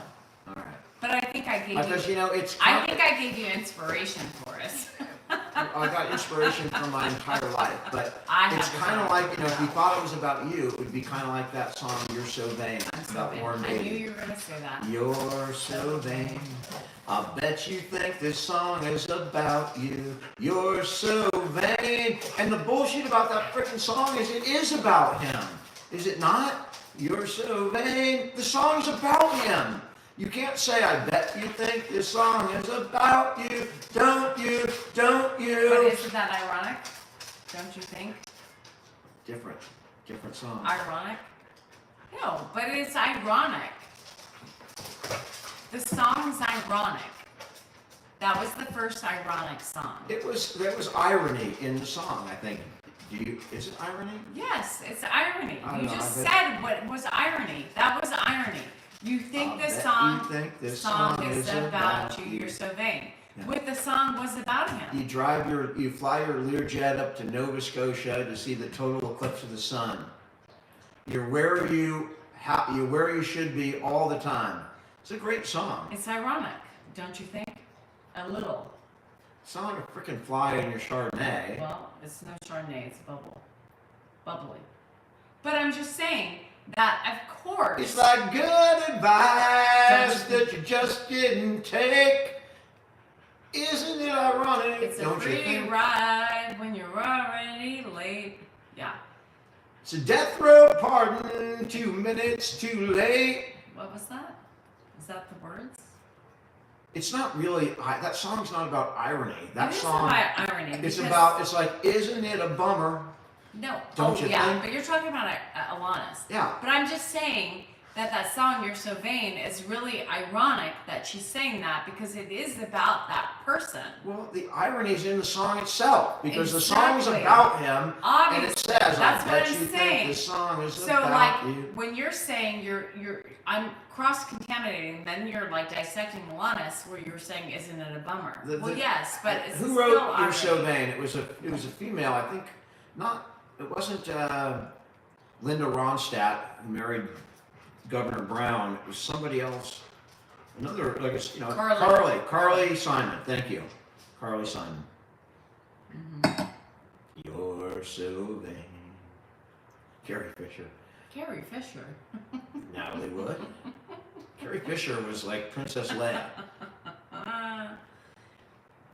All right. But I think I gave Because, you. you know, it's. I think I gave you inspiration for it. I got inspiration from my entire life, but I it's have kind of the like, you know, if you thought it was about you, it would be kind of like that song, You're So Vain, I'm so about vain. Warren I knew Beatty. you were gonna say that. You're so vain, I bet you think this song is about you. You're so vain. And the bullshit about that freaking song is it is about him. Is it not? You're so vain. The song's about him. You can't say, I bet you think this song is about you. Don't you? Don't you? But isn't that ironic? Don't you think? Different song. Ironic? No, but it's ironic. The song's ironic. That was the first ironic song. There was irony in the song, I think. Is it irony? Yes, it's irony. I don't You know, just I said what was irony. That was irony. You think I this bet song, you think this song is about you. You're so vain. Yeah. What the song was about him. You fly your Learjet up to Nova Scotia to see the total eclipse of the sun. You're where you should be all the time. It's a great song. It's ironic, don't you think? A little. It's not like a freaking fly in your Chardonnay. Well, it's no Chardonnay, it's bubbly. But I'm just saying that, of course. It's like good advice that you just didn't take. Isn't it ironic? It's a Don't you free think? ride when you're already late. Yeah. It's a death row pardon, 2 minutes too late. What was that? Is that the words? It's not really, that song's not about irony. That It is song, about irony. it's because- about, it's like, isn't it a bummer? No. Don't oh, you yeah, think? but you're talking about Alanis. Yeah. But I'm just saying that song, You're So Vain, is really ironic that she's saying that because it is about that person. Well, the irony's in the song itself because the song's Exactly. about him. Obviously. And it says, That's I bet what I'm you saying. think this song is So about like you. when you're saying I'm cross-contaminating, then you're like dissecting Alanis where you're saying, isn't it a bummer? Well, yes, but it's who still wrote irony. You're So Vain? It was a female, I think. It wasn't Linda Ronstadt who married Governor Brown. It was somebody else. Another, like it's, you know, Carly Simon. Thank you, Carly Simon. Mm-hmm. You're so vain. Carrie Fisher. Carrie Fisher. Natalie Wood. Carrie Fisher was like Princess Leia.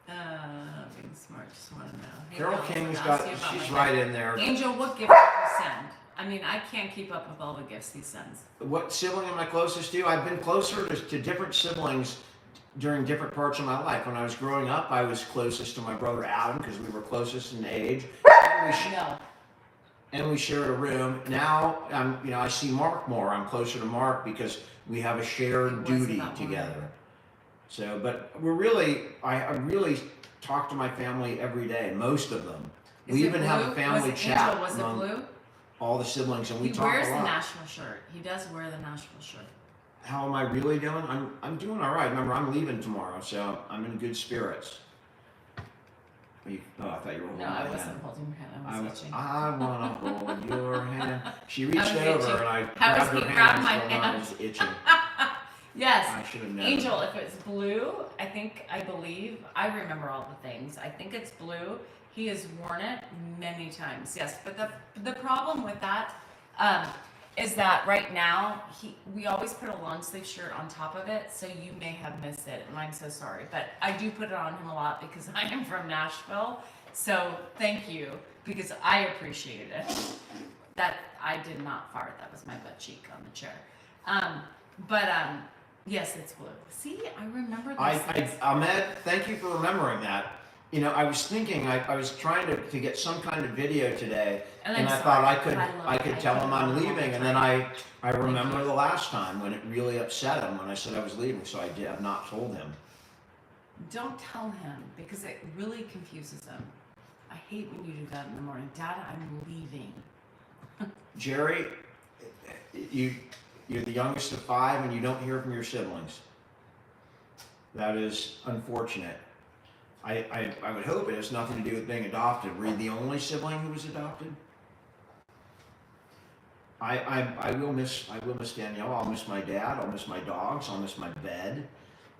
Being smart, just want to know. Hey, Carol Alice, King's I'll got, ask you about she's my right gift. in there. Angel, what gift did you send? I mean, I can't keep up with all the gifts he sends. What sibling am I closest to? I've been closer to different siblings during different parts of my life. When I was growing up, I was closest to my brother Adam because we were closest in age. No. And we shared a room. Now, I see Mark more. I'm closer to Mark because we have a shared It was duty about together. Mark. So, but I really talk to my family every day, most of them. Is We it even have blue? a family was it chat. Angel, was it blue? all the siblings, and we He talk wears a the lot. Nashville shirt. He does wear the Nashville shirt. How am I really doing? I'm doing all right. Remember, I'm leaving tomorrow, so I'm in good spirits. Oh, I thought you were holding No, my I hand. wasn't holding your hand. I was itching. I wanna hold your hand. She reached was over itching. and I How was grabbed her he hand. grabbing my so I hand? was itching. Yes. I should have known. Angel, if it's blue, I believe, I remember all the things. I think it's blue. He has worn it many times. Yes, but the problem with that is that right now we always put a long sleeve shirt on top of it, so you may have missed it, and I'm so sorry. But I do put it on him a lot because I am from Nashville. So thank you, because I appreciate it. That I did not fart. That was my butt cheek on the chair. Yes, it's blue. See, I remember this. Ahmed, thank you for remembering that. You know, I was thinking, I was trying to get some kind of video today, And and I'm I thought sorry, I could tell him I'm all the leaving, and then time. I remember the last time when it really upset him when I said I was leaving, so I've not told him. Don't tell him because it really confuses him. I hate when you do that in the morning. Dad, I'm leaving. Jerry, you're the youngest of 5 and you don't hear from your siblings. That is unfortunate. I would hope it has nothing to do with being adopted. Were you the only sibling who was adopted? I will miss Danielle. I'll miss my dad. I'll miss my dogs. I'll miss my bed.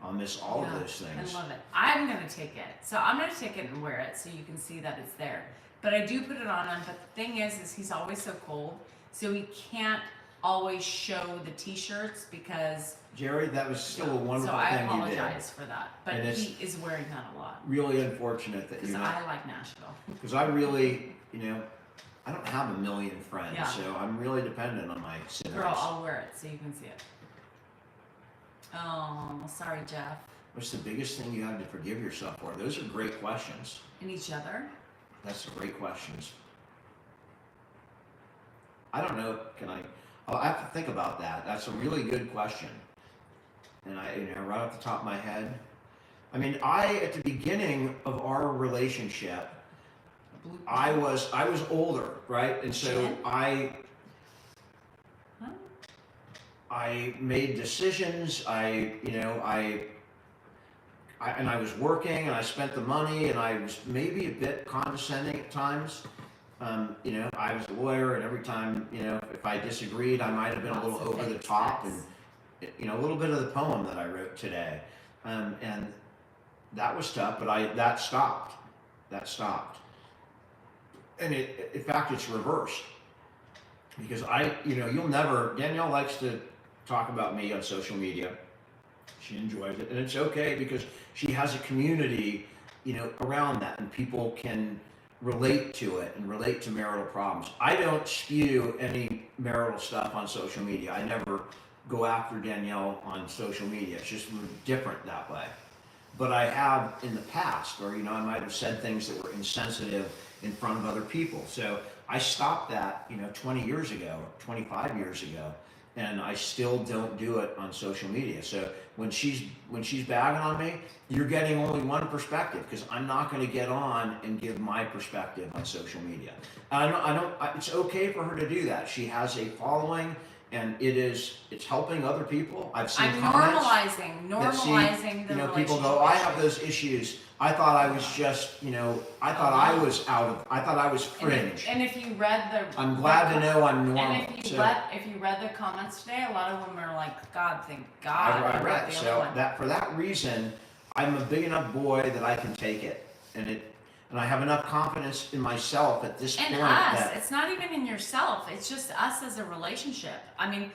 I'll miss all of those things. I love it. I'm going to take it. So I'm going to take it and wear it so you can see that it's there. But I do put it on him. But the thing is he's always so cold. So he can't always show the t-shirts because... Jerry, that was still a wonderful so I thing you did. apologize for that. But And he is wearing that a lot. Really unfortunate that Because you're not. I like Nashville. Because I really, I don't have a million friends, Yeah. so I'm really dependent on my siblings. Girl, I'll wear it so you can see it. Oh, sorry, Jeff. What's the biggest thing you have to forgive yourself for? Those are great questions. And each other? That's great questions. I don't know. I'll have to think about that. That's a really good question. And right off the top of my head, I mean, at the beginning of our relationship, I was older, right? And so Huh? I made decisions. I was working, and I spent the money, and I was maybe a bit condescending at times. I was a lawyer, and every time, if I disagreed, I might have been a little Lots of over the fake top, sex. and a little bit of the poem that I wrote today, and that was tough. But that stopped. That stopped. And in fact, it's reversed because you'll never. Danielle likes to talk about me on social media. She enjoys it, and it's okay because she has a community, around that, and people can relate to it and relate to marital problems. I don't spew any marital stuff on social media. I never go after Danielle on social media. It's just different that way. But I have in the past, or I might have said things that were insensitive in front of other people. So I stopped that, 20 years ago, 25 years ago, and I still don't do it on social media. So when she's bagging on me, you're getting only one perspective because I'm not going to get on and give my perspective on social media. And it's okay for her to do that. She has a following, and it's helping other people. I've seen I'm comments normalizing the relationship. people go, I have those issues. I thought I was just, I thought I was fringe. And if you read the, I'm glad to know I'm normal. And if you read the comments today, a lot of them are like, God, thank God. I read. wrote the So other one. for that reason, I'm a big enough boy that I can take it, and I have enough confidence in myself at this And point us, that it's not even in yourself. It's just us as a relationship. I mean,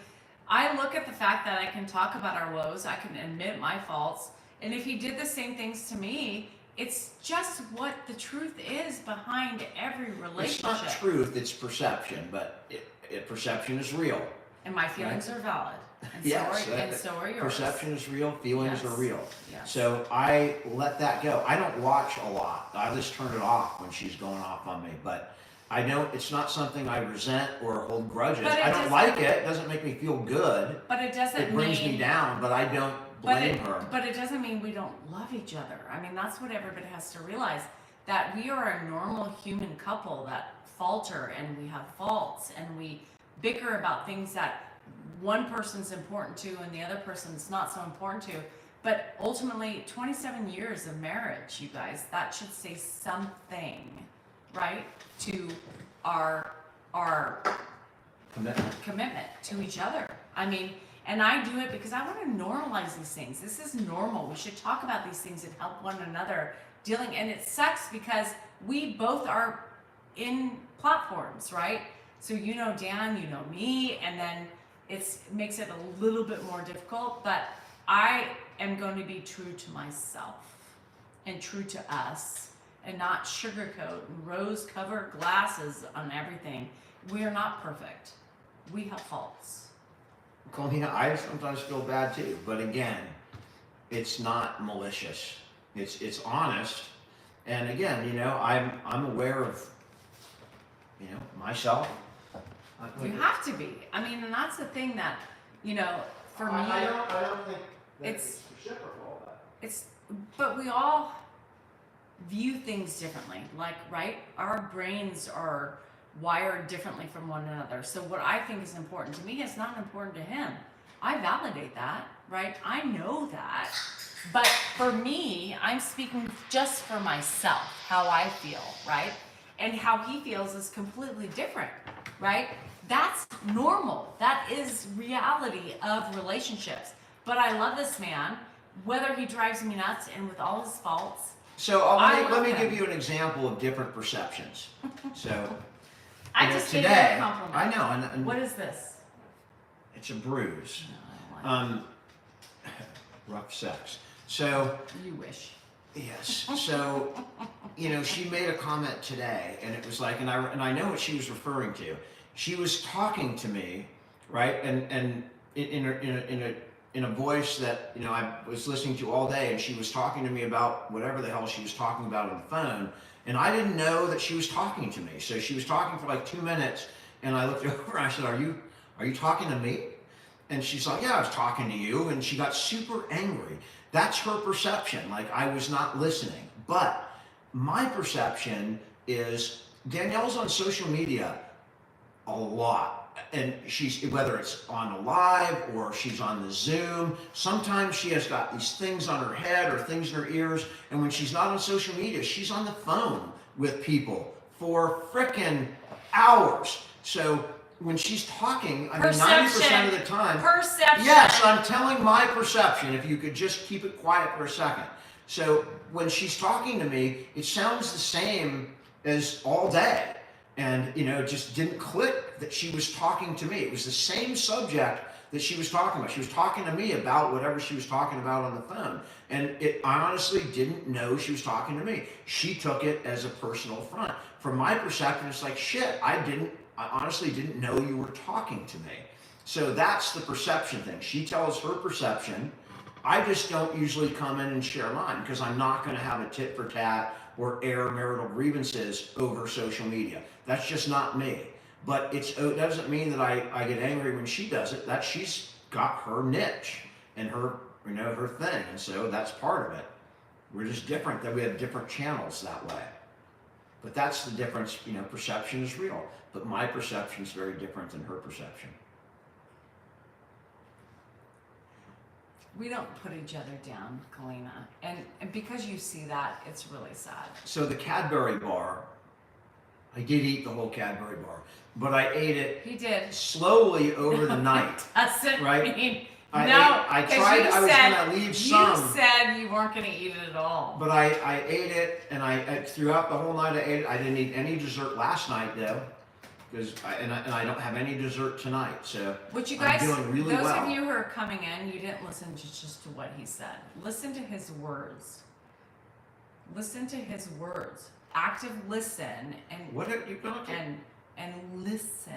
I look at the fact that I can talk about our woes. I can admit my faults. And if he did the same things to me, it's just what the truth is behind every relationship. it's not truth, it's perception, but perception is real. And my feelings are valid. And Yes, so are yours. Perception is real, feelings Yes. are real. Yes. So I let that go. I don't watch a lot. I just turn it off when she's going off on me. But it's not something I resent or hold grudges. But it I don't doesn't- like it. It doesn't make me feel good. But it doesn't It brings mean me down, but I don't blame her. But it doesn't mean we don't love each other. I mean, that's what everybody has to realize, that we are a normal human couple that falter and we have faults and we bicker about things that one person's important to and the other person's not so important to. But ultimately, 27 years of marriage, you guys, that should say something, right, to our commitment to each other. I mean, and I do it because I want to normalize these things. This is normal. We should talk about these things and help one another dealing. And it sucks because we both are in platforms, right? So you know Dan, you know me, and then it makes it a little bit more difficult. But I am going to be true to myself and true to us and not sugarcoat and rose-colored glasses on everything. We are not perfect. We have faults. Colina, I sometimes feel bad too, but again, it's not malicious. It's honest, and again, you know, I'm aware of, you know, myself. You have to be. I mean, and that's the thing that, you know, for me, I don't think that it's reciprocal. but we all view things differently. Like, right? Our brains are wired differently from one another. So what I think is important to me is not important to him. I validate that, right? I know that. But for me, I'm speaking just for myself, how I feel, right? And how he feels is completely different, right? That's normal. That is reality of relationships. But I love this man, whether he drives me nuts and with all his faults. So let me him. give you an example of different perceptions. So I you know, just gave you today, a compliment. I know, and What is this? it's a bruise. No, I don't like Rough sex. So it. You wish. yes. So you know, she made a comment today, and it was like, and I know what she was referring to. She was talking to me, right, and in a voice that, you know, I was listening to all day, and she was talking to me about whatever the hell she was talking about on the phone, and I didn't know that she was talking to me. So she was talking for like 2 minutes, and I looked over and I said, are you talking to me? And she's like, yeah, I was talking to you. And she got super angry. That's her perception. Like, I was not listening. But my perception is Danielle's on social media a lot. And she's, whether it's on a live or she's on the Zoom, sometimes she has got these things on her head or things in her ears. And when she's not on social media, she's on the phone with people for frickin' hours. So when she's talking, I mean, 90% of the time. Perception. Yes, I'm telling my perception, if you could just keep it quiet for a second. So when she's talking to me, it sounds the same as all day. And, you know, it just didn't click that she was talking to me. It was the same subject that she was talking about. She was talking to me about whatever she was talking about on the phone. And I honestly didn't know she was talking to me. She took it as a personal affront. From my perspective, it's like, shit, I honestly didn't know you were talking to me. So that's the perception thing. She tells her perception. I just don't usually come in and share mine because I'm not going to have a tit for tat or air marital grievances over social media. That's just not me. But it doesn't mean that I get angry when she does it. That she's got her niche and her, you know, her thing. And so that's part of it. We're just different, that we have different channels that way. But that's the difference, you know, perception is real. But my perception is very different than her perception. We don't put each other down, Kalina. And because you see that, it's really sad. So the Cadbury bar, I did eat the whole Cadbury bar, but I ate it He did. slowly over the night. Doesn't Right? mean I no. I 'cause tried, you I was said- gonna leave some. You said you weren't going to eat it at all. But I ate it, and I throughout the whole night I ate it. I didn't eat any dessert last night though, because I don't have any dessert tonight. So What you I'm guys, doing really those well. of you who are coming in, you didn't listen to just to what he said. Listen to his words. Listen to his words. Active listen and What have you got? and listen.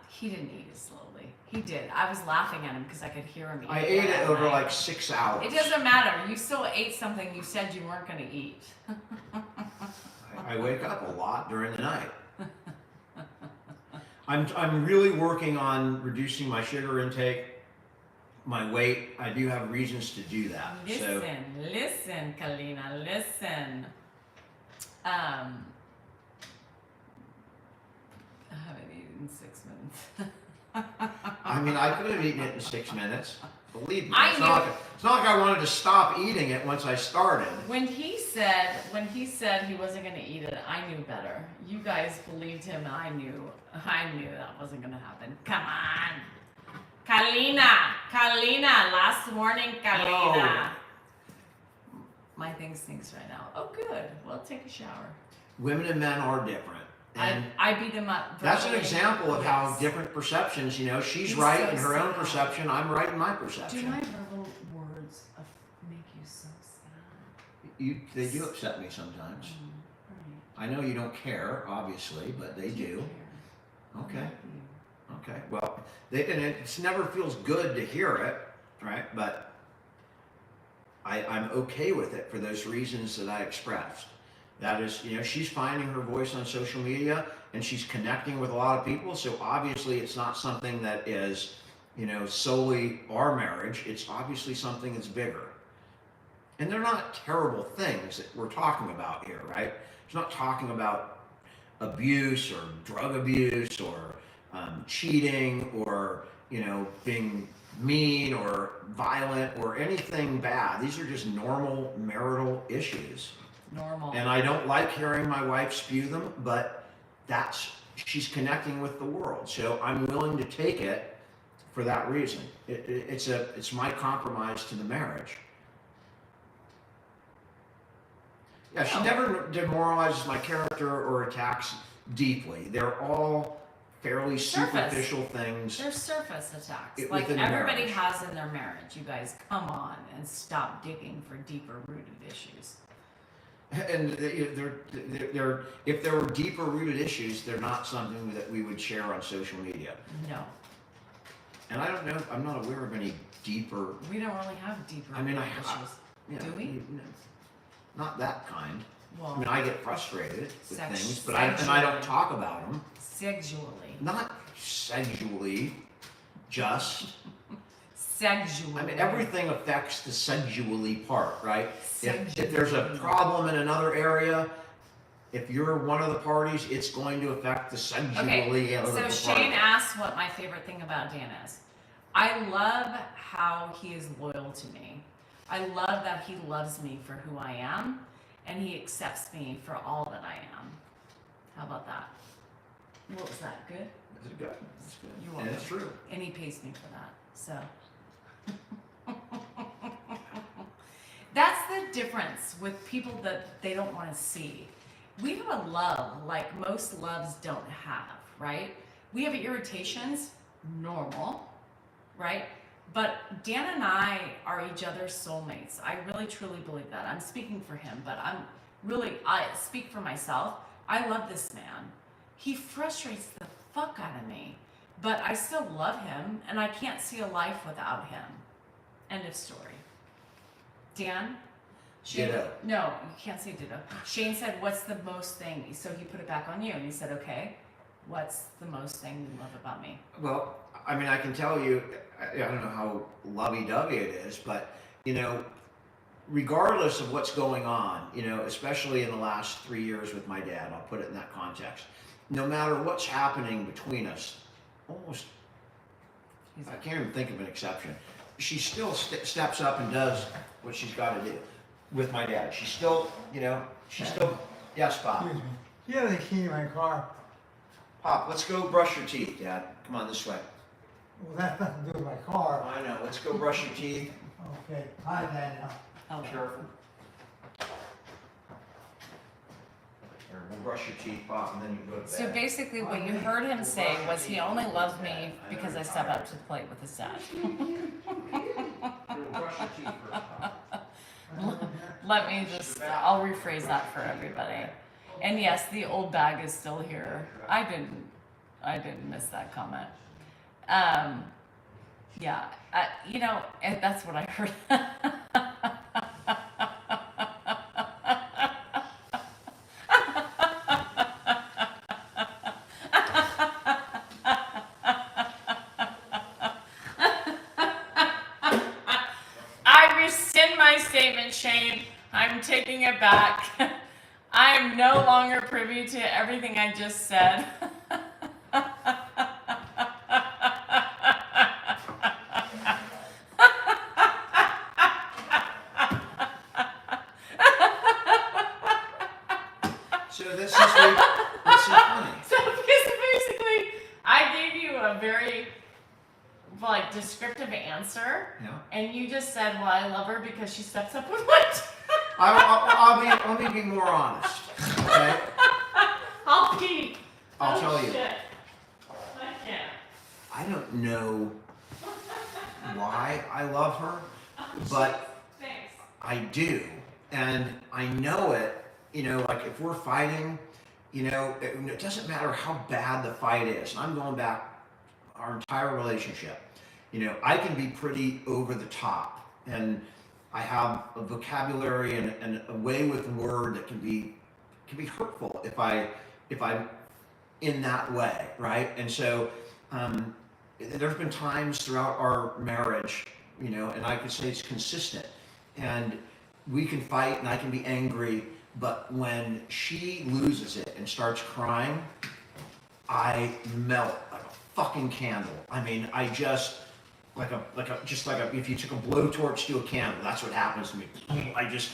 He didn't eat it slowly. He did. I was laughing at him because I could hear him eat. I ate it at over night. like 6 hours. It doesn't matter. You still ate something you said you weren't going to eat. I wake up a lot during the night. I'm really working on reducing my sugar intake, my weight. I do have reasons to do that. So Listen, Kalina, listen. in 6 minutes. I mean, I could have eaten it in 6 minutes. Believe me. I It's knew- not like I wanted to stop eating it once I started. When he said he wasn't gonna eat it, I knew better. You guys believed him, and I knew that wasn't gonna happen. Come on, Kalina, last warning, Kalina. My thing stinks right now. Oh, good. Well, take a shower. Women and men are different. And I beat him up. that's an verbally. example of how Yes. different perceptions, she's He's right so in her own sad. perception, I'm right in my Do perception. my verbal words make you so sad? They do upset me sometimes. Right. I know you don't care, obviously, but they do. care. Okay. I love you. Okay. Well, and it never feels good to hear it, right? But I'm okay with it for those reasons that I expressed. That is, she's finding her voice on social media and she's connecting with a lot of people. So obviously it's not something that is, solely our marriage. It's obviously something that's bigger. And they're not terrible things that we're talking about here, right? It's not talking about abuse or drug abuse or cheating or, being mean or violent or anything bad. These are just normal marital issues. Normal. And I don't like hearing my wife spew them, but she's connecting with the world. So I'm willing to take it for that reason. It's my compromise to the marriage. Yeah, she never demoralizes my character or attacks deeply. They're all fairly Surface. superficial things. They're surface attacks, It- like within everybody marriage. has in their marriage. You guys, come on and stop digging for deeper rooted issues. And they're if there were deeper rooted issues, they're not something that we would share on social media. No, And I don't know, I'm not aware of any deeper. we don't really have deeper I mean, rooted I- issues. Do we? no, not that kind. Well, I mean, I get frustrated with Sex- things, but I don't sexually. talk about them. sexually. Not sexually, just. Sexually. I mean, everything affects the sexually part, right? If there's a Sexually. problem in another area, if you're one of the parties, it's going to affect the sexually of the So party. Shane asked what my favorite thing about Dan is. I love how he is loyal to me. I love that he loves me for who I am, and he accepts me for all that I am. How about that? What was that? Good? It's good. It's good. You're And welcome. it's true. And he pays me for that. So that's the difference with people that they don't want to see. We have a love like most loves don't have, right? We have irritations, normal, right? But Dan and I are each other's soulmates. I really truly believe that. I'm speaking for him, but I speak for myself. I love this man. He frustrates the fuck out of me, but I still love him and I can't see a life without him. End of story. Dan? Ditto. No, you can't say ditto. Shane said, what's the most thing? So he put it back on you and he said, okay, what's the most thing you love about me? Well, I mean, I can tell you, I don't know how lovey-dovey it is, but, regardless of what's going on, especially in the last 3 years with my dad, I'll put it in that context, no matter what's happening between us, almost, He's I like, can't even think of an exception, she still steps up and does what she's got to do with my dad. She's still, yes, Bob. Excuse me. Do you have the key to my car? Pop, let's go brush your teeth, Dad. Come on this way. Well, that's nothing to do with my car. I know, let's go brush your teeth. Okay, hi Daniel. oh, Careful. Here, we'll brush your teeth, Pop, and then you can go to bed. So basically, what you heard him say was he only loves me because I step up to the plate with his dad. Here, we'll brush your teeth first, Pop. Let me I'll rephrase that for everybody. And yes, the old bag is still here. I didn't miss that comment. Yeah, and that's what I heard. I rescind my statement, Shane. I'm taking it back. I am no longer privy to everything I just said. like descriptive answer, Yeah. and you just said, "Well, I love her because she steps up with my." Let me be more honest. Okay. I'll peek. I'll Oh, tell you. shit. I can't. I don't know why I love her, but Thanks. I do, and I know it. You know, like if we're fighting, you know, it doesn't matter how bad the fight is. I'm going back our entire relationship. You know, I can be pretty over the top, and I have a vocabulary and a way with word that can be hurtful if I'm in that way, right? And so there's been times throughout our marriage, you know, and I could say it's consistent, and we can fight and I can be angry, but when she loses it and starts crying, I melt like a fucking candle. I mean, I just like if you took a blowtorch to a candle, that's what happens to me. I just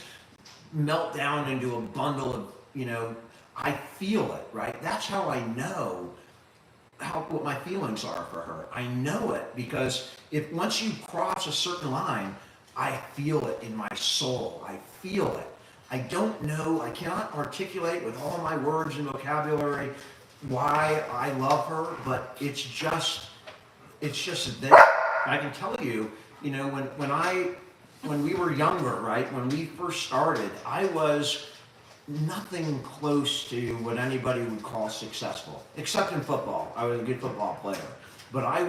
melt down into a bundle of, you know, I feel it, right? That's how I know what my feelings are for her. I know it because if once you cross a certain line, I feel it in my soul. I feel it. I don't know, I cannot articulate with all my words and vocabulary why I love her, but it's just there. I can tell you, you know, when we were younger, right, when we first started, I was nothing close to what anybody would call successful, except in football. I was a good football player. But I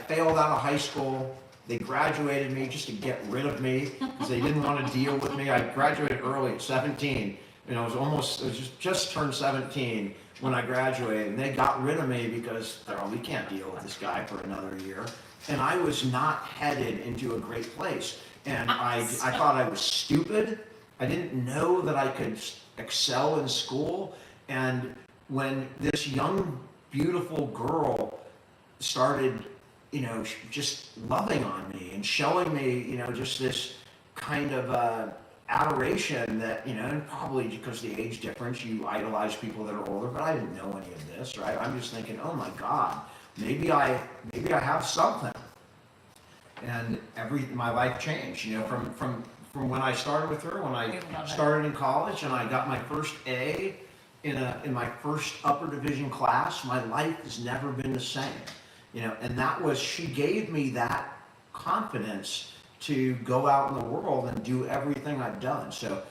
failed out of high school. They graduated me just to get rid of me because they didn't want to deal with me. I graduated early at 17. You know, I was just turned 17 when I graduated, and they got rid of me because they're, oh, we can't deal with this guy for another year. And I was not headed into a great place. And I thought I was stupid. I didn't know that I could excel in school. And when this young, beautiful girl started, you know, just loving on me and showing me, you know, just this kind of adoration that, you know, and probably because of the age difference, you idolize people that are older, but I didn't know any of this, right? I'm just thinking, oh my God, maybe I have something. And my life changed, you know, from when I started with her, when I started in college and I got my first A in my first upper division class, my life has never been the same. You know, and that was, she gave me that confidence to go out in the world and do everything I've done. So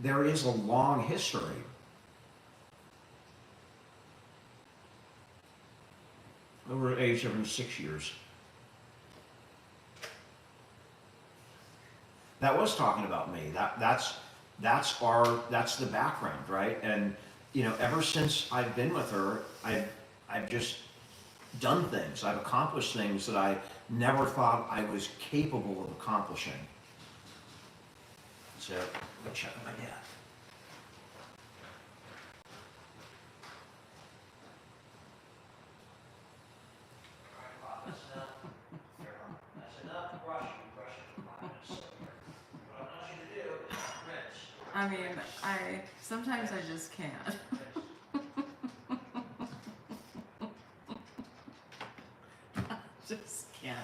there is a long history. Over age of 6 years. That was talking about me. That's the background, right? And you know, ever since I've been with her, I've just done things. I've accomplished things that I never thought I was capable of accomplishing. So, go check on my dad. I mean, sometimes I just can't. I just can't.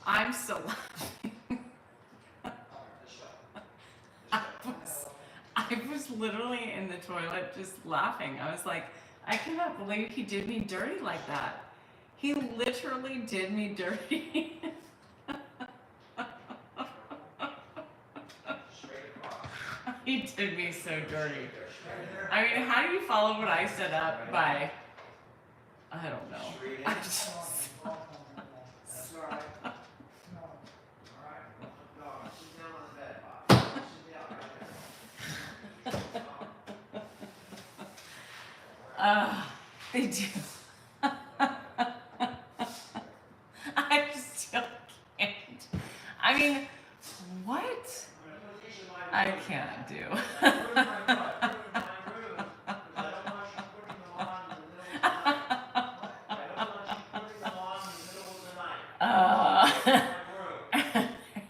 I'm so laughing. I was literally in the toilet just laughing. I was like, I cannot believe he did me dirty like that. He literally did me dirty. He did me so dirty. I mean, how do you follow what I set up by, I don't know. I just, they do. I still can't. I mean, what? I can't do.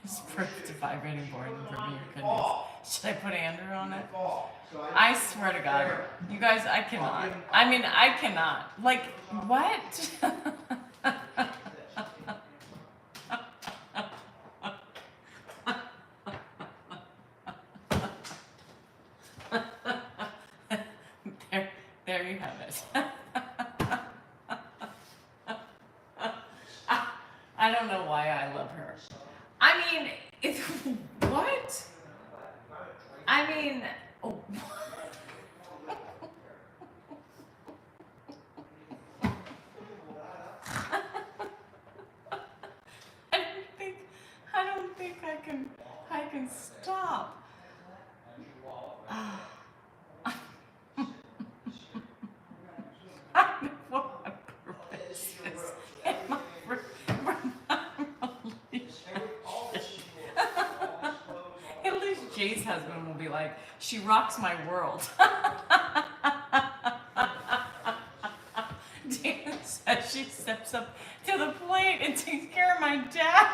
It's proof to vibrating board and proving your goodness. Should I put Andrew on it? I swear to God, you guys, I cannot. I mean, I cannot. Like, what? I don't know why I love her. I mean, it's what? I mean, oh. I don't think I can stop. I don't know what my purpose is in my At least Jay's husband will be like, she rocks my world. Dan says she steps up to the plate and takes care of my dad.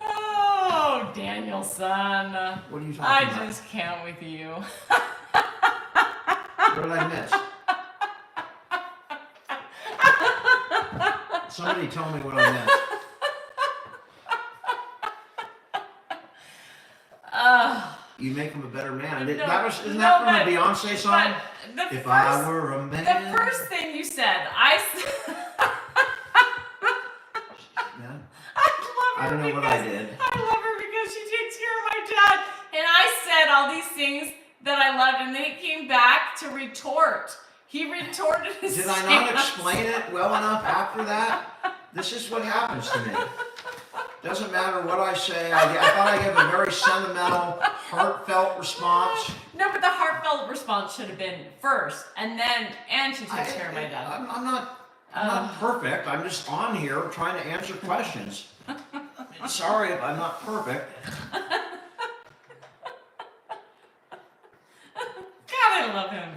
Oh, Daniel, son. What are you talking I about? just can't with you. What did I miss? Somebody tell me what I missed. You make him a better man. No, Isn't no, that from but- a Beyonce song? But If I were a man. the first thing you said, I love her. I don't know what I did. I love her because she takes care of my dad. And I said all these things that I loved, and then he came back to retort. He retorted his Did I not stance. explain it well enough after that? This is what happens to me. Doesn't matter what I say. I thought I gave a very sentimental, heartfelt response. No, but the heartfelt response should have been first, and she takes care of my dad. I'm not perfect. I'm just on here trying to answer questions. Sorry if I'm not perfect. God, I love him.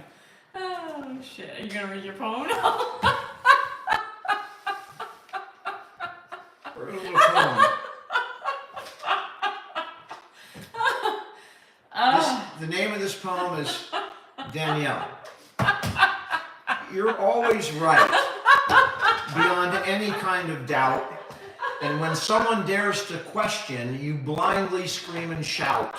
Oh shit! Are you gonna read your poem now? Or a little poem. The name of this poem is Danielle. You're always right, beyond any kind of doubt. And when someone dares to question, you blindly scream and shout.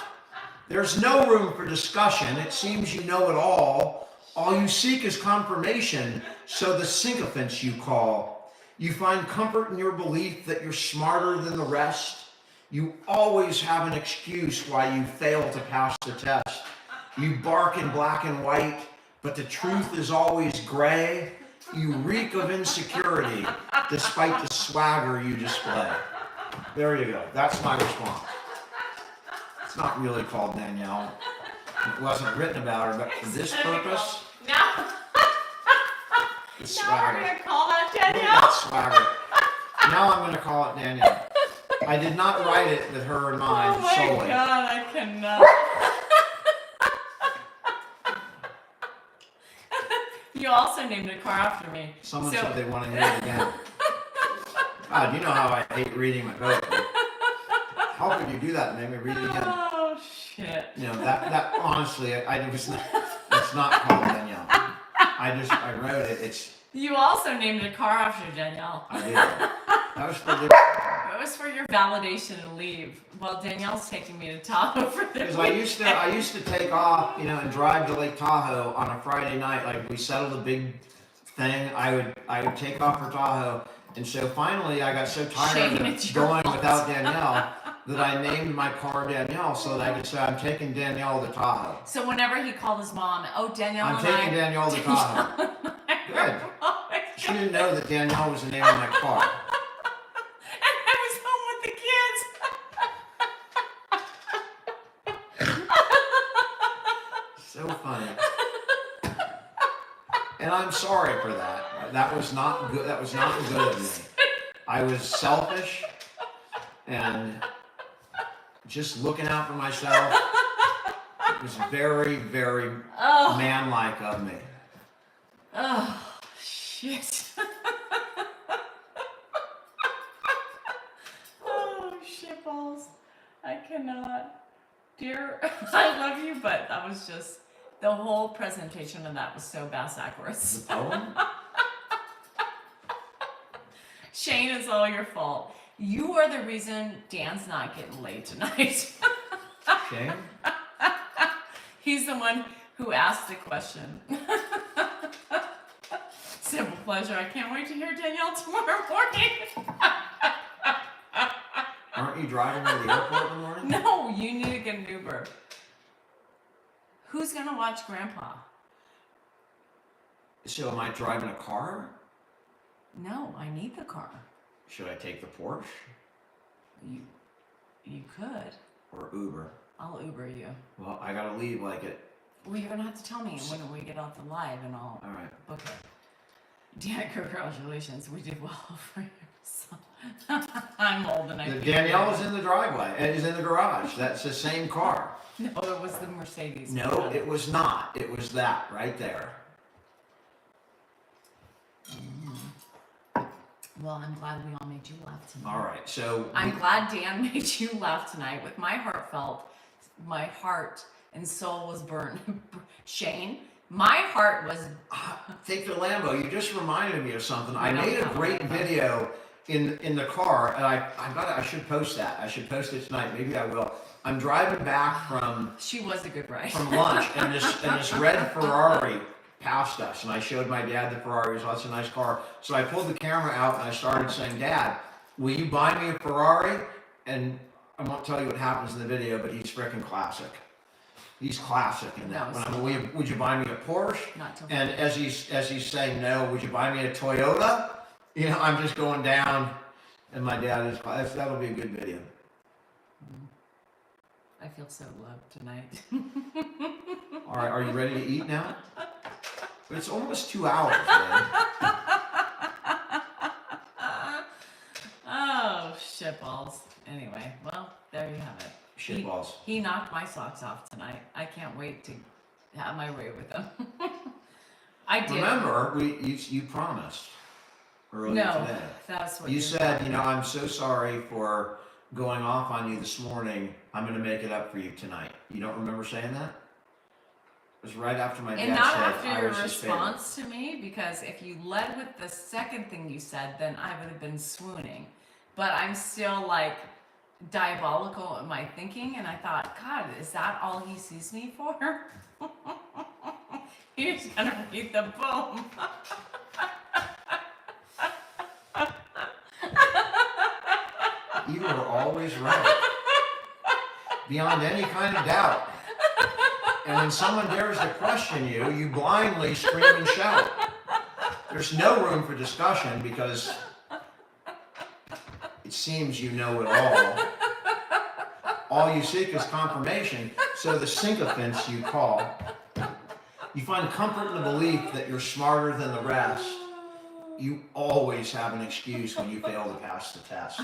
There's no room for discussion. It seems you know it all. All you seek is confirmation, so the sycophants you call. You find comfort in your belief that you're smarter than the rest. You always have an excuse why you fail to pass the test. You bark in black and white, but the truth is always gray. You reek of insecurity, despite the swagger you display. There you go. That's my response. It's not really called Danielle. It wasn't written about her, but for this purpose, Now the we're swagger. gonna call that Look at Danielle. that swagger. Now I'm going to call it Danielle. I did not write it with her in mind Oh my solely. god, I cannot. You also named a car after me. Someone So- said they want to hear it again. God, you know how I hate reading my poetry. How could you do that and make me read it again? Oh shit. You know, that honestly, it's not called Danielle. I wrote it. You also named a car after Danielle. I did. That was for the, It was for your validation and leave. Well, Danielle's taking me to Tahoe for the because I used to take off, you know, and drive to Lake Tahoe on a Friday night. Like we settled a big thing. I would take off for Tahoe, and so finally I got so tired Shane, of it's your going fault. without Danielle that I named my car Danielle so that I could say I'm taking Danielle to Tahoe. So whenever he called his mom, oh Danielle I'm and taking I. Danielle to Tahoe. Good. She didn't know that Danielle was the name of my car. And I was home with the kids. So funny. And I'm sorry for that. That was not good. That was not good of me. I was selfish and just looking out for myself. It was very, very Oh. manlike of me. Oh shit. I cannot. Dear, I love you, but that was just, the whole presentation of that was so bass-ackwards. The poem? Shane, it's all your fault. You are the reason Dan's not getting laid tonight. Shane? He's the one who asked the question. Simple pleasure. I can't wait to hear Danielle tomorrow morning. Aren't you driving to the airport in the morning? No, you need to get an Uber. Who's gonna watch Grandpa? So am I driving a car? No, I need the car. Should I take the Porsche You could. or Uber? I'll Uber you. Well, I gotta leave like it. Well, you're gonna have to tell me when we get off the live, and I'll All right. book it. Dan, congratulations. We did well for you. So, I'm old and I feel Danielle old. is in the driveway. It is in the garage. That's the same car. No, it was the Mercedes. No, it was not. It was that right there. Well, I'm glad we all made you laugh tonight. All right. So I'm glad Dan made you laugh tonight. With my heart and soul was burned. Shane, my heart was. take the Lambo. You just reminded me of something. I I don't made a have a great Lambo. video in the car, and I should post that. I should post it tonight. Maybe I will. I'm driving back from She was a good ride. lunch, and this red Ferrari passed us, and I showed my dad the Ferrari. So that's a nice car. So I pulled the camera out and I started saying, "Dad, will you buy me a Ferrari?" And I won't tell you what happens in the video, but he's freaking classic. He's classic in that. That was When I'm, would you buy me a Porsche? Not till And as he's saying no, would you buy me a Toyota? You know, I'm just going down, and my dad is. That'll be a good video. I feel so loved tonight. All right, are you ready to eat now? It's almost 2 hours, man. Oh, shitballs. Anyway, well, there you have it. Shitballs. He knocked my socks off tonight. I can't wait to have my way with them. I did. Remember, you promised earlier No, today. that's what You you're said, talking I'm so sorry for going off on you this morning. I'm going to make it up for you tonight. You don't remember saying that? It was right after my dad And not said after I your was his favorite. response to me, because if you led with the second thing you said, then I would have been swooning. But I'm still like diabolical in my thinking, and I thought, God, is that all he sees me for? He's gonna read the poem. You were always right. Beyond any kind of doubt. And when someone dares to question you, you blindly scream and shout. There's no room for discussion because it seems you know it all. All you seek is confirmation, so the sycophants you call. You find comfort in the belief that you're smarter than the rest. You always have an excuse when you fail to pass the test.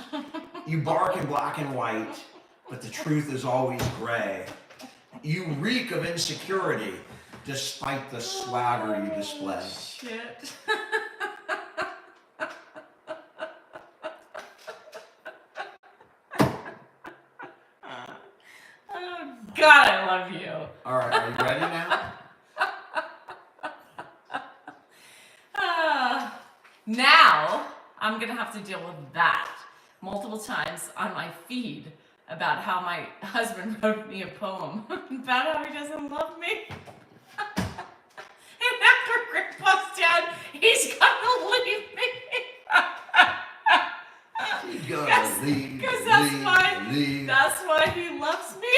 You bark in black and white, but the truth is always gray. You reek of insecurity, despite the swagger you display. Shit. Oh, God, I love you. All right, are you ready now? Now, I'm going to have to deal with that multiple times on my feed about how my husband wrote me a poem about how he doesn't love me. And after Grandpa's dead, he's going to leave me. You gotta leave, Because that's leave, why, leave. that's why he loves me.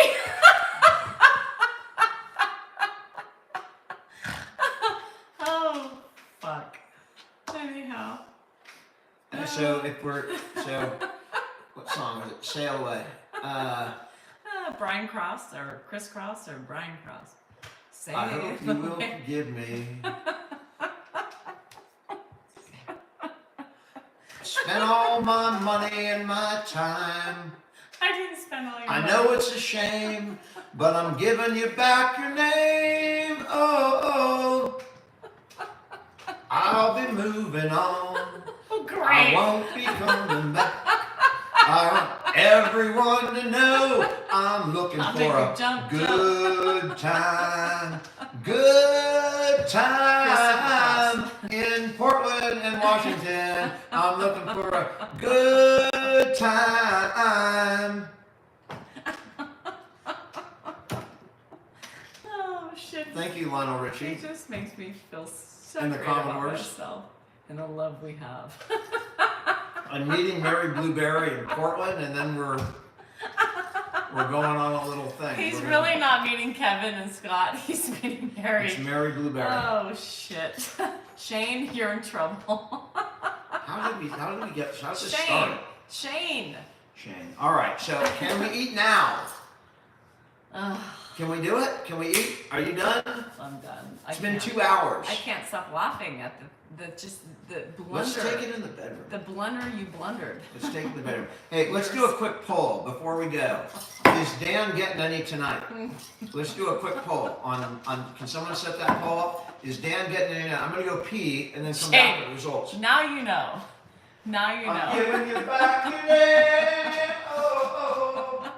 Oh, fuck. Anyhow. So what song is it? Sail Away. Brian Cross or Chris Cross or Brian Cross. Say I hope you will forgive me. Spent all my money and my time. I didn't spend all your I money. know it's a shame, but I'm giving you back your name. Oh, oh. I'll be moving on. Oh, I great. won't be coming back. I want everyone to know I'm looking I'll for make a you jump, good time. Good time in Portland and Washington. I'm looking for a good time. Oh shit. Thank you, Lionel Richie. It just makes me feel so And the great about Commodores. myself and the love we have. I'm meeting Mary Blueberry in Portland, and then we're going on a little thing. He's We're really not meeting Kevin and Scott. He's meeting Harry. It's Mary Blueberry. Oh shit. Shane, you're in trouble. How did we get? How did this Shane. start? Shane. Shane. All right. So can we eat now? Ugh, Can we do it? Can we eat? Are you done? I'm done. It's I been can't. 2 hours. I can't stop laughing at the blunder. Let's take it in the bedroom. The blunder you blundered. Let's take it in the bedroom. Hey, let's do a quick poll before we go. Is Dan getting any tonight? Let's do a quick poll on. Can someone set that poll up? Is Dan getting any tonight? I'm gonna go pee and then come back with results. Now you know. Now you know. I'm giving you back your name. Oh, oh.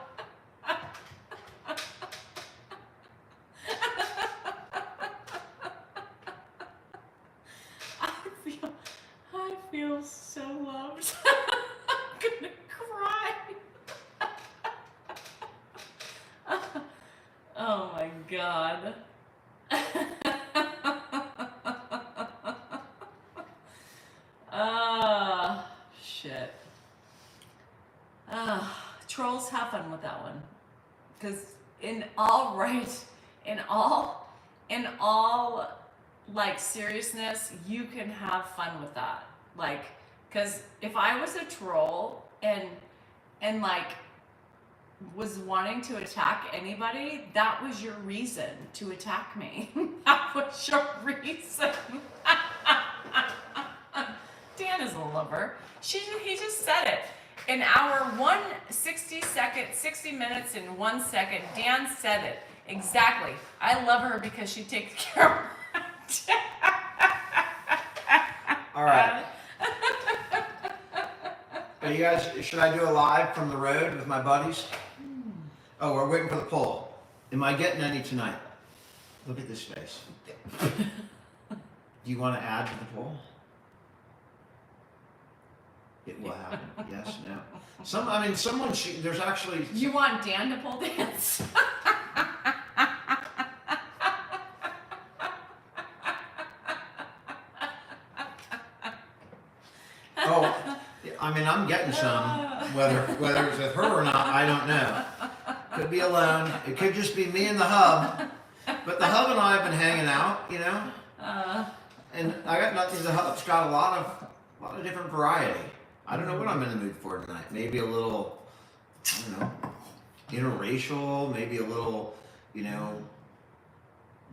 I feel so loved. I'm gonna cry. Oh my god. Shit. Trolls, have fun with that one. Because in all like seriousness, you can have fun with that. Like, because if I was a troll and like was wanting to attack anybody, that was your reason to attack me. That was your reason. Dan is a lover. He just said it. In our 60 minutes and 1 second, Dan said it. Exactly. I love her because she takes care of her. All right. Are you guys? Should I do a live from the road with my buddies? Oh, we're waiting for the poll. Am I getting any tonight? Look at this face. Do you want to add to the poll? It will happen. Yes, no. Someone. There's actually. You want Dan to pole dance? Oh, I'm getting some. Whether it's with her or not, I don't know. Could be alone. It could just be me and the hub. But the hub and I have been hanging out, you know. And I got nothing. The hub's got a lot of different variety. I don't know what I'm in the mood for tonight. Maybe a little, I don't know, interracial. Maybe a little, you know,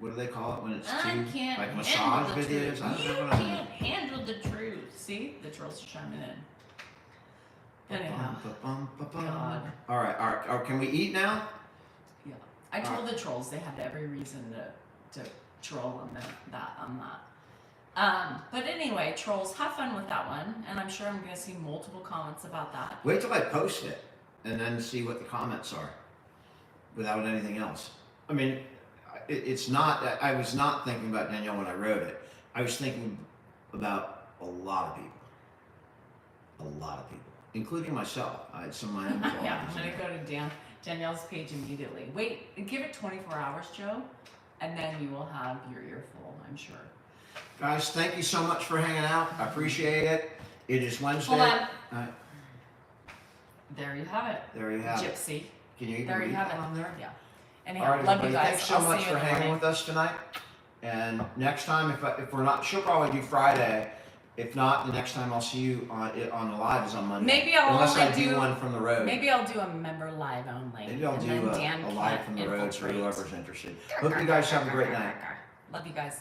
what do they call it when it's too like massage videos? I don't know what I'm in. Handle the truth. See, the trolls are chiming in. Anyhow, God. All right. Can we eat now? Yeah, I told the trolls they had every reason to troll on that. But anyway, trolls, have fun with that one, and I'm sure I'm going to see multiple comments about that. Wait till I post it and then see what the comments are without anything else. I mean, it's not, I was not thinking about Danielle when I wrote it. I was thinking about a lot of people, including myself. I had some of my own qualities. Yeah, I'm going to go to Danielle's page immediately. Wait, give it 24 hours, Joe, and then you will have your earful, I'm sure. Guys, thank you so much for hanging out. I appreciate it. It is Wednesday. Hold on. All right, There you have it. there you have it. Gypsy. Can you even There you read have that it. on there? Yeah. All Anyhow, right, love you everybody. guys. Thanks so I'll much see for you in the hanging morning. with us tonight. And next time, she'll probably do Friday. If not, the next time I'll see you on the live is on Monday. Maybe I'll unless only I do do- one from the road. Maybe I'll do a member live only. Maybe I'll and do then Dan a live can't from the road for infiltrate. whoever's interested. Hope you guys have a great night. Love you guys.